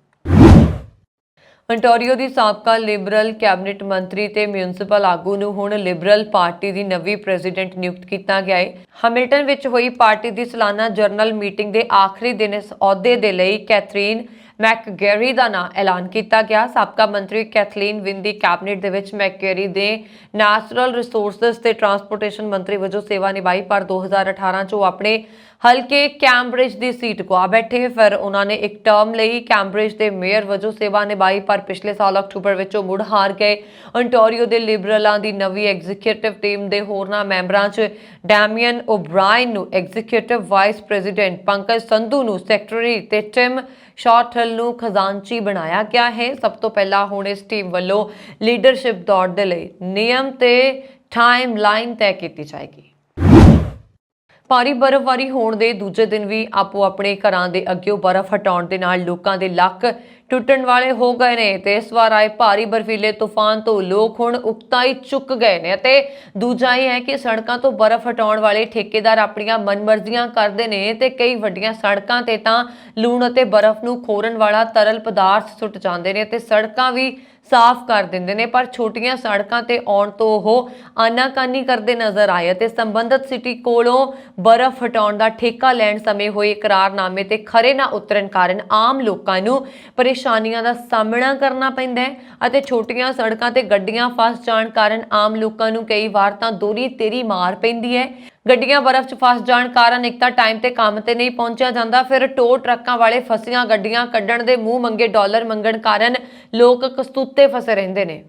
ontario ਦੀ ਸਾਬਕਾ ਲਿਬਰਲ ਕੈਬਨਿਟ ਮੰਤਰੀ ਤੇ ਮਿਊਨਿਸਪਲ ਆਗੂ ਨੂੰ ਹੁਣ ਲਿਬਰਲ ਪਾਰਟੀ ਦੀ ਨਵੀਂ ਪ੍ਰੈਜ਼ੀਡੈਂਟ ਨਿਯੁਕਤ ਕੀਤਾ ਗਿਆ ਹੈ। ਹੈਮਿਲਟਨ ਵਿੱਚ ਹੋਈ ਪਾਰਟੀ ਦੀ ਸਾਲਾਨਾ ਜਨਰਲ ਮੀਟਿੰਗ ਦੇ ਆਖਰੀ ਦਿਨ ਇਸ ਅਹੁਦੇ ਦੇ ਲਈ ਕੈਥਰੀਨ ਮੈਕਗੈਰੀ ਦਾ ਨਾਂ ਐਲਾਨ ਕੀਤਾ ਗਿਆ। ਸਾਬਕਾ ਮੰਤਰੀ ਕੈਥਲੀਨ ਵਿਨ ਦੀ ਕੈਬਨਿਟ ਦੇ ਵਿੱਚ ਮੈਕਗੈਰੀ ਦੇ ਨੈਚੁਰਲ ਰਿਸੋਰਸਸ ਤੇ ਟਰਾਂਸਪੋਰਟੇਸ਼ਨ ਮੰਤਰੀ ਵਜੋਂ ਸੇਵਾ ਨਿਭਾਈ, ਪਰ 2018 'ਚ ਉਹ ਆਪਣੇ ਹਲਕੇ ਕੈਂਬਰਿਜ ਦੀ ਸੀਟ ਗਵਾ ਬੈਠੇ। ਫਿਰ ਉਹਨਾਂ ਨੇ ਇੱਕ ਟਰਮ ਲਈ ਕੈਂਬਰਿਜ ਦੇ ਮੇਅਰ ਵਜੋਂ ਸੇਵਾ ਨਿਭਾਈ, ਪਰ ਪਿਛਲੇ ਸਾਲ ਅਕਤੂਬਰ ਵਿੱਚ ਉਹ ਮੁੜ ਹਾਰ ਗਏ। ontario ਦੇ ਲਿਬਰਲਾਂ ਦੀ ਨਵੀਂ ਐਗਜ਼ੀਕਿਊਟਿਵ ਟੀਮ ਦੇ ਹੋਰਨਾਂ ਮੈਂਬਰਾਂ 'ਚ ਡੈਮੀਅਨ ਓਬਰਾਇਨ ਨੂੰ executive vice president, Pankaj Sandhu ਨੂੰ ਸੈਕਟਰੀ ਤੇ ਟਿਮ ਸ਼ਾਰਟਲ ਨੂੰ ਖਜ਼ਾਨਚੀ ਬਣਾਇਆ ਗਿਆ ਹੈ। ਸਭ ਤੋਂ ਪਹਿਲਾਂ ਹੁਣ ਇਸ ਟੀਮ ਵੱਲੋਂ ਲੀਡਰਸ਼ਿਪ ਦੌੜ ਦੇ ਲਈ ਨਿਯਮ ਤੇ ਟਾਈਮ ਲਾਈਨ ਤੈਅ ਕੀਤੀ ਜਾਏਗੀ। ਭਾਰੀ ਬਰਫ਼ਬਾਰੀ ਹੋਣ ਦੇ ਦੂਜੇ ਦਿਨ ਵੀ ਆਪੋ ਆਪਣੇ ਘਰਾਂ ਦੇ ਅੱਗਿਓਂ ਬਰਫ਼ ਹਟਾਉਣ ਦੇ ਨਾਲ ਲੋਕਾਂ ਦੇ ਲੱਕ ਟੁੱਟਣ ਵਾਲੇ ਹੋ ਗਏ ਨੇ ਤੇ ਇਸ ਵਾਰ ਆਏ ਭਾਰੀ ਬਰਫੀਲੇ ਤੂਫਾਨ ਤੋਂ ਲੋਕ ਹੁਣ ਉਕਤਾਈ ਚੁੱਕ ਗਏ ਨੇ। ਅਤੇ ਦੂਜਾ ਇਹ ਹੈ ਕਿ ਸੜਕਾਂ ਤੋਂ ਬਰਫ਼ ਹਟਾਉਣ ਵਾਲੇ ਠੇਕੇਦਾਰ ਆਪਣੀਆਂ ਮਨਮਰਜ਼ੀਆਂ ਕਰਦੇ ਨੇ ਤੇ ਕਈ ਵੱਡੀਆਂ ਸੜਕਾਂ ਤੇ ਤਾਂ ਲੂਣ ਅਤੇ ਬਰਫ਼ ਨੂੰ ਖੋਰਨ ਵਾਲਾ ਤਰਲ ਪਦਾਰਥ ਸੁੱਟ ਜਾਂਦੇ ਨੇ ਤੇ ਸੜਕਾਂ ਵੀ ਸਾਫ਼ ਕਰ ਦਿੰਦੇ ਨੇ, ਪਰ ਛੋਟੀਆਂ ਸੜਕਾਂ ਤੇ ਆਉਣ ਤੋਂ ਉਹ ਆਨਾਕਾਨੀ ਕਰਦੇ ਨਜ਼ਰ ਆਏ ਅਤੇ ਸੰਬੰਧਿਤ ਸਿਟੀ ਕੋਲੋਂ ਬਰਫ਼ ਹਟਾਉਣ ਦਾ ਠੇਕਾ ਲੈਣ ਸਮੇਂ ਹੋਏ ਇਕਰਾਰਨਾਮੇ ਤੇ ਖਰੇ ਨਾ ਉਤਰਨ ਕਾਰਨ ਆਮ ਲੋਕਾਂ ਨੂੰ ਪਰੇਸ਼ਾਨੀਆਂ ਦਾ ਸਾਹਮਣਾ ਕਰਨਾ ਪੈਂਦਾ ਹੈ ਅਤੇ ਛੋਟੀਆਂ ਸੜਕਾਂ ਤੇ ਗੱਡੀਆਂ ਫਸ ਜਾਣ ਕਾਰਨ ਆਮ ਲੋਕਾਂ ਨੂੰ ਕਈ ਵਾਰ ਤਾਂ ਦੋਹਰੀ ਤੇਰੀ ਮਾਰ ਪੈਂਦੀ ਹੈ। ਗੱਡੀਆਂ ਬਰਫ਼ 'ਚ ਫਸ ਜਾਣ ਕਾਰਨ ਇੱਕ ਤਾਂ ਟਾਈਮ ਤੇ ਕੰਮ ਤੇ ਨਹੀਂ ਪਹੁੰਚਿਆ ਜਾਂਦਾ, ਫਿਰ ਟੋ ਟਰੱਕਾਂ ਵਾਲੇ ਫਸੀਆਂ ਗੱਡੀਆਂ ਕੱਢਣ ਦੇ ਮੂੰਹ ਮੰਗੇ ਡਾਲਰ ਮੰਗਣ ਕਾਰਨ ਲੋਕ ਕਸਤੂਤੇ ਫਸੇ ਰਹਿੰਦੇ ਨੇ।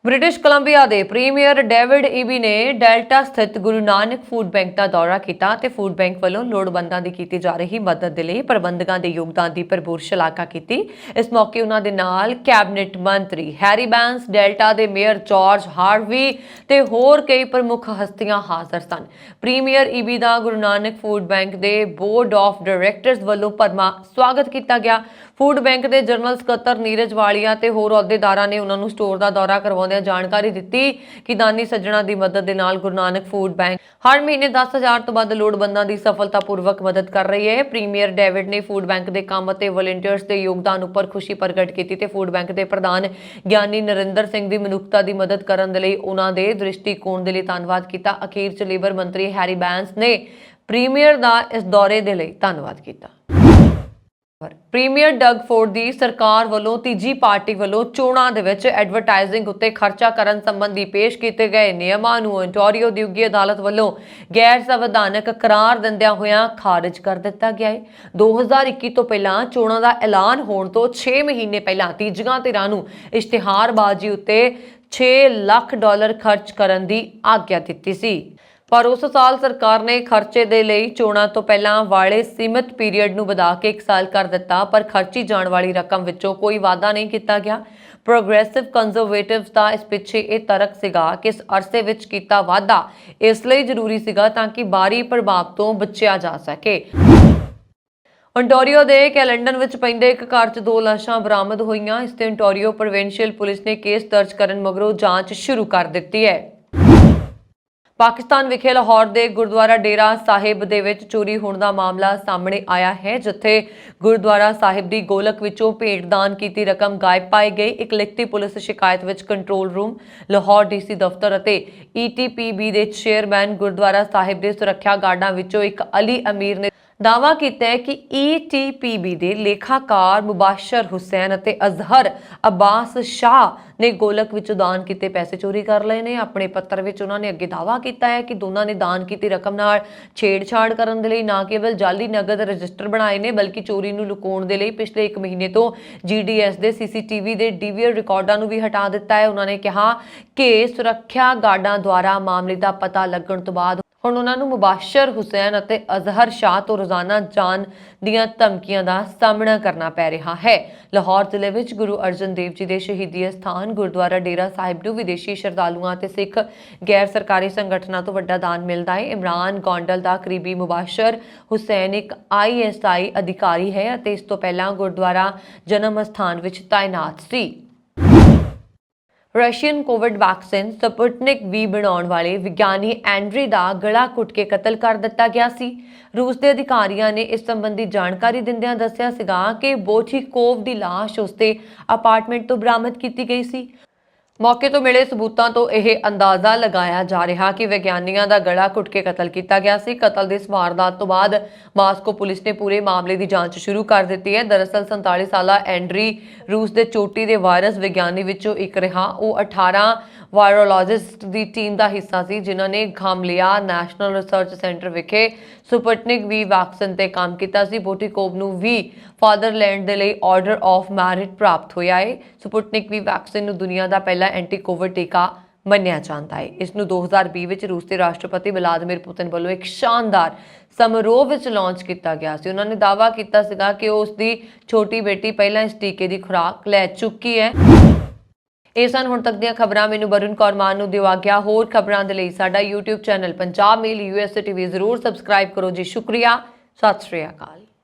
ਬ੍ਰਿਟਿਸ਼ ਕੋਲੰਬੀਆ ਦੇ ਪ੍ਰੀਮੀਅਰ ਡੇਵਿਡ ਈਬੀ ਨੇ ਡੈਲਟਾ ਸਥਿਤ ਗੁਰੂ ਨਾਨਕ ਫੂਡ ਬੈਂਕ ਦਾ ਦੌਰਾ ਕੀਤਾ ਤੇ ਫੂਡ ਬੈਂਕ ਵੱਲੋਂ ਲੋੜਵੰਦਾਂ ਦੀ ਕੀਤੀ ਜਾ ਰਹੀ ਮਦਦ ਦੇ ਲਈ ਪ੍ਰਬੰਧਕਾਂ ਦੇ ਯੋਗਦਾਨ ਦੀ ਭਰਪੂਰ ਸ਼ਲਾਘਾ ਕੀਤੀ। ਇਸ ਮੌਕੇ ਉਹਨਾਂ ਦੇ ਨਾਲ ਕੈਬਨਿਟ ਮੰਤਰੀ ਹੈਰੀ ਬੈਂਸ, ਡੈਲਟਾ ਦੇ ਮੇਅਰ ਜਾਰਜ ਹਾਰਵੀ ਤੇ ਹੋਰ ਕਈ ਪ੍ਰਮੁੱਖ ਹਸਤੀਆਂ ਹਾਜ਼ਰ ਸਨ। ਪ੍ਰੀਮੀਅਰ ਈਬੀ ਦਾ ਗੁਰੂ ਨਾਨਕ ਫੂਡ ਬੈਂਕ ਦੇ ਬੋਰਡ ਆਫ ਡਾਇਰੈਕਟਰਸ ਵੱਲੋਂ ਭਰਵਾਂ ਸਵਾਗਤ ਕੀਤਾ ਗਿਆ। ਫੂਡ ਬੈਂਕ ਦੇ ਜਨਰਲ ਸਕੱਤਰ ਨੀਰਜ ਵਾਲੀਆ ਤੇ ਹੋਰ ਅਹੁਦੇਦਾਰਾਂ ਨੇ ਉਹਨਾਂ ਨੂੰ ਸਟੋਰ ਦਾ ਦੌਰਾ ਕਰਵਾਉਂਦਿਆਂ ਜਾਣਕਾਰੀ ਦਿੱਤੀ ਕਿ ਦਾਨੀ ਸੱਜਣਾ ਦੀ ਮਦਦ ਦੇ ਨਾਲ ਗੁਰੂ ਨਾਨਕ ਫੂਡ ਬੈਂਕ ਹਰ ਮਹੀਨੇ 10,000 ਤੋਂ ਵੱਧ ਲੋੜਵੰਦਾਂ ਦੀ ਸਫਲਤਾਪੂਰਵਕ ਮਦਦ ਕਰ ਰਹੀ ਹੈ। ਪ੍ਰੀਮੀਅਰ ਡੇਵਿਡ ਨੇ ਫੂਡ ਬੈਂਕ ਦੇ ਕੰਮ ਅਤੇ ਵਲੰਟੀਅਰਸ ਦੇ ਯੋਗਦਾਨ ਉੱਪਰ ਖੁਸ਼ੀ ਪ੍ਰਗਟ ਕੀਤੀ ਤੇ ਫੂਡ ਬੈਂਕ ਦੇ ਪ੍ਰਧਾਨ ਗਿਆਨੀ ਨਰਿੰਦਰ ਸਿੰਘ ਦੀ ਮਨੁੱਖਤਾ ਦੀ ਮਦਦ ਕਰਨ ਦੇ ਲਈ ਉਹਨਾਂ ਦੇ ਦ੍ਰਿਸ਼ਟੀਕੋਣ ਦੇ ਲਈ ਧੰਨਵਾਦ ਕੀਤਾ। ਅਖੀਰ 'ਚ ਲੇਬਰ ਮੰਤਰੀ ਹੈਰੀ ਬੈਂਸ ਨੇ ਪ੍ਰੀਮੀਅਰ ਦਾ ਇਸ ਦੌਰੇ ਦੇ ਲਈ ਧੰਨਵਾਦ ਕੀਤਾ। ਪ੍ਰੀਮੀਅਰ ਡਗ ਫੋਰਡ ਦੀ ਸਰਕਾਰ ਵੱਲੋਂ ਤੀਜੀ ਪਾਰਟੀ ਵੱਲੋਂ ਚੋਣਾਂ ਦੇ ਵਿੱਚ ਐਡਵਰਟਾਈਜ਼ਿੰਗ ਉੱਤੇ ਖਰਚਾ ਕਰਨ ਸੰਬੰਧੀ ਪੇਸ਼ ਕੀਤੇ ਗਏ ਨਿਯਮਾਂ ਨੂੰ ontario ਦੀ ਉੱਘੀ ਅਦਾਲਤ ਵੱਲੋਂ ਗੈਰ ਸੰਵਿਧਾਨਕ ਕਰਾਰ ਦਿੰਦਿਆਂ ਹੋਇਆਂ ਖਾਰਜ ਕਰ ਦਿੱਤਾ ਗਿਆ ਹੈ। 2021 ਤੋਂ ਪਹਿਲਾਂ ਚੋਣਾਂ ਦਾ ਐਲਾਨ ਹੋਣ ਤੋਂ 6 ਮਹੀਨੇ ਪਹਿਲਾਂ ਤੀਜੀਆਂ ਧਿਰਾਂ ਨੂੰ ਇਸ਼ਤਿਹਾਰਬਾਜ਼ੀ ਉੱਤੇ $6 ਲੱਖ ਖਰਚ ਕਰਨ ਦੀ ਆਗਿਆ ਦਿੱਤੀ ਸੀ, ਪਰ ਉਸ ਸਾਲ ਸਰਕਾਰ ਨੇ ਖਰਚੇ ਦੇ ਲਈ ਚੋਣਾਂ ਤੋਂ ਪਹਿਲਾਂ ਵਾਲੇ ਸੀਮਿਤ ਪੀਰੀਅਡ ਨੂੰ ਵਧਾ ਕੇ 1 ਸਾਲ ਕਰ ਦਿੱਤਾ, ਪਰ ਖਰਚੀ ਜਾਣ ਵਾਲੀ ਰਕਮ ਵਿੱਚੋਂ ਕੋਈ ਵਾਧਾ ਨਹੀਂ ਕੀਤਾ ਗਿਆ। ਪ੍ਰੋਗਰੈਸਿਵ ਕੰਜ਼ਰਵੇਟਿਵਸ ਦਾ ਇਸ ਪਿੱਛੇ ਇਹ ਤਰਕ ਸੀਗਾ ਕਿ ਇਸ ਅਰਸੇ ਵਿੱਚ ਕੀਤਾ ਵਾਧਾ ਇਸ ਲਈ ਜ਼ਰੂਰੀ ਸੀਗਾ ਤਾਂ ਕਿ ਬਾਹਰੀ ਪ੍ਰਭਾਵ ਤੋਂ ਬਚਿਆ ਜਾ ਸਕੇ। ontario ਦੇ ਕੈਲੰਡਨ ਵਿੱਚ ਪੈਂਦੇ ਇੱਕ ਘਰ 'ਚ 2 ਲਾਸ਼ਾਂ ਬਰਾਮਦ ਹੋਈਆਂ। ਇਸ ਤੇ ontario ਪ੍ਰੋਵਿੰਸ਼ੀਅਲ ਪੁਲਿਸ ਨੇ ਕੇਸ ਦਰਜ ਕਰਨ ਮਗਰੋਂ ਜਾਂਚ ਸ਼ੁਰੂ ਕਰ ਦਿੱਤੀ ਹੈ। ਪਾਕਿਸਤਾਨ ਵਿਖੇ ਲਾਹੌਰ ਦੇ ਗੁਰਦੁਆਰਾ ਡੇਰਾ ਸਾਹਿਬ ਦੇ ਵਿੱਚ ਚੋਰੀ ਹੋਣ ਦਾ ਮਾਮਲਾ ਸਾਹਮਣੇ ਆਇਆ ਹੈ, ਜਿੱਥੇ ਗੁਰਦੁਆਰਾ ਸਾਹਿਬ ਦੀ ਗੋਲਕ ਵਿੱਚੋਂ ਭੇਟਦਾਨ ਕੀਤੀ ਰਕਮ ਗਾਇਬ ਪਾਈ ਗਈ। ਇੱਕ ਲਿਖਤੀ ਪੁਲਿਸ ਸ਼ਿਕਾਇਤ ਵਿੱਚ ਕੰਟਰੋਲ ਰੂਮ, ਲਾਹੌਰ ਡੀਸੀ ਦਫ਼ਤਰ ਅਤੇ ETPB ਦੇ ਚੇਅਰਮੈਨ ਗੁਰਦੁਆਰਾ ਸਾਹਿਬ ਦੇ ਸੁਰੱਖਿਆ ਗਾਰਡਾਂ ਵਿੱਚੋਂ ਇੱਕ ਅਲੀ ਅਮੀਰ ਨੇ ਦਾਅਵਾ ਕੀਤਾ ਹੈ ਕਿ ETPB ਦੇ ਲੇਖਾਕਾਰ ਮੁਬਾਸ਼ਰ ਹੁਸੈਨ ਅਤੇ ਅਜ਼ਹਰ ਅਬਾਸ ਸ਼ਾਹ ਨੇ ਗੋਲਕ ਵਿੱਚੋਂ ਦਾਨ ਕੀਤੇ ਪੈਸੇ ਚੋਰੀ ਕਰ ਲਏ ਨੇ। ਆਪਣੇ ਪੱਤਰ ਵਿੱਚ ਉਹਨਾਂ ਨੇ ਅੱਗੇ ਦਾਅਵਾ ਕੀਤਾ ਹੈ ਕਿ ਦੋਨਾਂ ਨੇ ਦਾਨ ਕੀਤੀ ਰਕਮ ਨਾਲ ਛੇੜਛਾੜ ਕਰਨ ਦੇ ਲਈ ਨਾ ਕੇਵਲ ਜਾਲੀ ਨਗਦ ਰਜਿਸਟਰ ਬਣਾਏ ਨੇ, ਬਲਕਿ ਚੋਰੀ ਨੂੰ ਲੁਕਾਉਣ ਦੇ ਲਈ ਪਿਛਲੇ 1 ਮਹੀਨੇ ਤੋਂ GDS ਦੇ CCTV ਦੇ DVR ਰਿਕਾਰਡਾਂ ਨੂੰ ਵੀ ਹਟਾ ਦਿੱਤਾ ਹੈ। ਉਹਨਾਂ ਨੇ ਕਿਹਾ ਕਿ ਸੁਰੱਖਿਆ ਗਾਰਡਾਂ ਦੁਆਰਾ ਮਾਮਲੇ ਦਾ ਪਤਾ ਲੱਗਣ ਤੋਂ ਬਾਅਦ ਹੁਣ ਉਹਨਾਂ ਨੂੰ ਮੁਬਾਸ਼ਰ ਹੁਸੈਨ ਅਤੇ ਅਜ਼ਹਰ ਸ਼ਾਹ ਤੋਂ ਰੋਜ਼ਾਨਾ ਜਾਨ ਦੀਆਂ ਧਮਕੀਆਂ ਦਾ ਸਾਹਮਣਾ ਕਰਨਾ ਪੈ ਰਿਹਾ ਹੈ। ਲਾਹੌਰ ਜ਼ਿਲ੍ਹੇ ਵਿੱਚ ਗੁਰੂ ਅਰਜਨ ਦੇਵ ਜੀ ਦੇ ਸ਼ਹੀਦੀ ਸਥਾਨ ਗੁਰਦੁਆਰਾ ਡੇਰਾ ਸਾਹਿਬ ਨੂੰ ਵਿਦੇਸ਼ੀ ਸ਼ਰਧਾਲੂਆਂ ਅਤੇ ਸਿੱਖ ਗੈਰ ਸਰਕਾਰੀ ਸੰਗਠਨਾਂ ਤੋਂ ਵੱਡਾ ਦਾਨ ਮਿਲਦਾ ਹੈ। ਇਮਰਾਨ ਗੋਂਡਲ ਦਾ ਕਰੀਬੀ ਮੁਬਾਸ਼ਰ ਹੁਸੈਨ ਇੱਕ ISI ਅਧਿਕਾਰੀ ਹੈ ਅਤੇ ਇਸ ਤੋਂ ਪਹਿਲਾਂ ਗੁਰਦੁਆਰਾ ਜਨਮ ਸਥਾਨ ਵਿੱਚ ਤਾਇਨਾਤ ਸੀ। Russian covid vaccine Sputnik V ਬਣਾਉਣ ਵਾਲੇ ਵਿਗਿਆਨੀ ਐਂਡਰੀ ਦਾ ਗਲਾ ਘੁੱਟ ਕੇ ਕਤਲ ਕਰ ਦਿੱਤਾ ਗਿਆ ਸੀ। ਰੂਸ ਦੇ ਅਧਿਕਾਰੀਆਂ ਨੇ ਇਸ ਸੰਬੰਧੀ ਜਾਣਕਾਰੀ ਦਿੰਦਿਆਂ ਦੱਸਿਆ ਸੀਗਾ ਕਿ ਬੋਟੀਕੋਵ ਦੀ ਲਾਸ਼ ਉਸਦੇ ਅਪਾਰਟਮੈਂਟ ਤੋਂ ਬਰਾਮਦ ਕੀਤੀ ਗਈ ਸੀ। ਮੌਕੇ ਤੋਂ ਮਿਲੇ ਸਬੂਤਾਂ ਤੋਂ ਇਹ ਅੰਦਾਜ਼ਾ ਲਗਾਇਆ ਜਾ ਰਿਹਾ ਕਿ ਵਿਗਿਆਨੀਆਂ ਦਾ ਗਲਾ ਘੁੱਟ ਕੇ ਕਤਲ ਕੀਤਾ ਗਿਆ ਸੀ। ਕਤਲ ਦੀ ਇਸ ਵਾਰਦਾਤ ਤੋਂ ਬਾਅਦ ਮਾਸਕੋ ਪੁਲਿਸ ਨੇ ਪੂਰੇ ਮਾਮਲੇ ਦੀ ਜਾਂਚ ਸ਼ੁਰੂ ਕਰ ਦਿੱਤੀ ਹੈ। ਦਰਅਸਲ 47 ਸਾਲਾ ਐਂਡਰੀ ਰੂਸ ਦੇ ਚੋਟੀ ਦੇ ਵਾਇਰਸ ਵਿਗਿਆਨੀ ਵਿੱਚੋਂ ਇੱਕ ਰਿਹਾ। ਉਹ 18 ਵਾਇਰੋਲੋਜਿਸਟ ਦੀ ਟੀਮ ਦਾ ਹਿੱਸਾ ਸੀ ਜਿਨ੍ਹਾਂ ਨੇ ਗਾਮਲੀਆ ਨੈਸ਼ਨਲ ਰਿਸਰਚ ਸੈਂਟਰ ਵਿਖੇ ਸਪੁਟਨਿਕ ਵੀ ਵੈਕਸੀਨ ਤੇ ਕੰਮ ਕੀਤਾ ਸੀ। ਬੋਟੀਕੋਵ ਨੂੰ ਵੀ ਫਾਦਰਲੈਂਡ ਦੇ ਲਈ ਆਰਡਰ ਆਫ ਮੈਰਿਟ ਪ੍ਰਾਪਤ ਹੋਇਆ ਹੈ। ਸਪੁਟਨਿਕ ਵੀ ਵੈਕਸੀਨ ਨੂੰ ਦੁਨੀਆ ਦਾ ਪਹਿਲਾ ਐਂਟੀ ਕੋਵਿਡ ਟੀਕਾ ਮੰਨਿਆ ਜਾਂਦਾ ਹੈ। ਇਸ ਨੂੰ 2020 ਵਿੱਚ ਰੂਸ ਦੇ ਰਾਸ਼ਟਰਪਤੀ ਵਲਾਦੀਮੀਰ ਪੁਤਿਨ ਵੱਲੋਂ ਇੱਕ ਸ਼ਾਨਦਾਰ ਸਮਾਰੋਹ ਵਿੱਚ ਲਾਂਚ ਕੀਤਾ ਗਿਆ ਸੀ। ਉਹਨਾਂ ਨੇ ਦਾਅਵਾ ਕੀਤਾ ਸੀਗਾ ਕਿ ਉਸ ਦੀ ਛੋਟੀ ਬੇਟੀ ਪਹਿਲਾਂ ਇਸ ਟੀਕੇ ਦੀ ਖੁਰਾਕ ਲੈ ਚੁੱਕੀ ਹੈ। ਇਹ ਸਨ ਹੁਣ ਤੱਕ ਦੀਆਂ ਖਬਰਾਂ। ਮੈਨੂੰ ਵਰੁਣ ਕੌਰ ਮਾਨ ਨੂੰ ਦਿਓ ਆਗਿਆ। ਹੋਰ ਖਬਰਾਂ ਦੇ ਲਈ ਸਾਡਾ YouTube ਚੈਨਲ ਪੰਜਾਬ ਮੇਲ USA TV ਜ਼ਰੂਰ ਸਬਸਕ੍ਰਾਈਬ ਕਰੋ ਜੀ। ਸ਼ੁਕਰੀਆ। ਸਤਿ ਸ਼੍ਰੀ ਅਕਾਲ।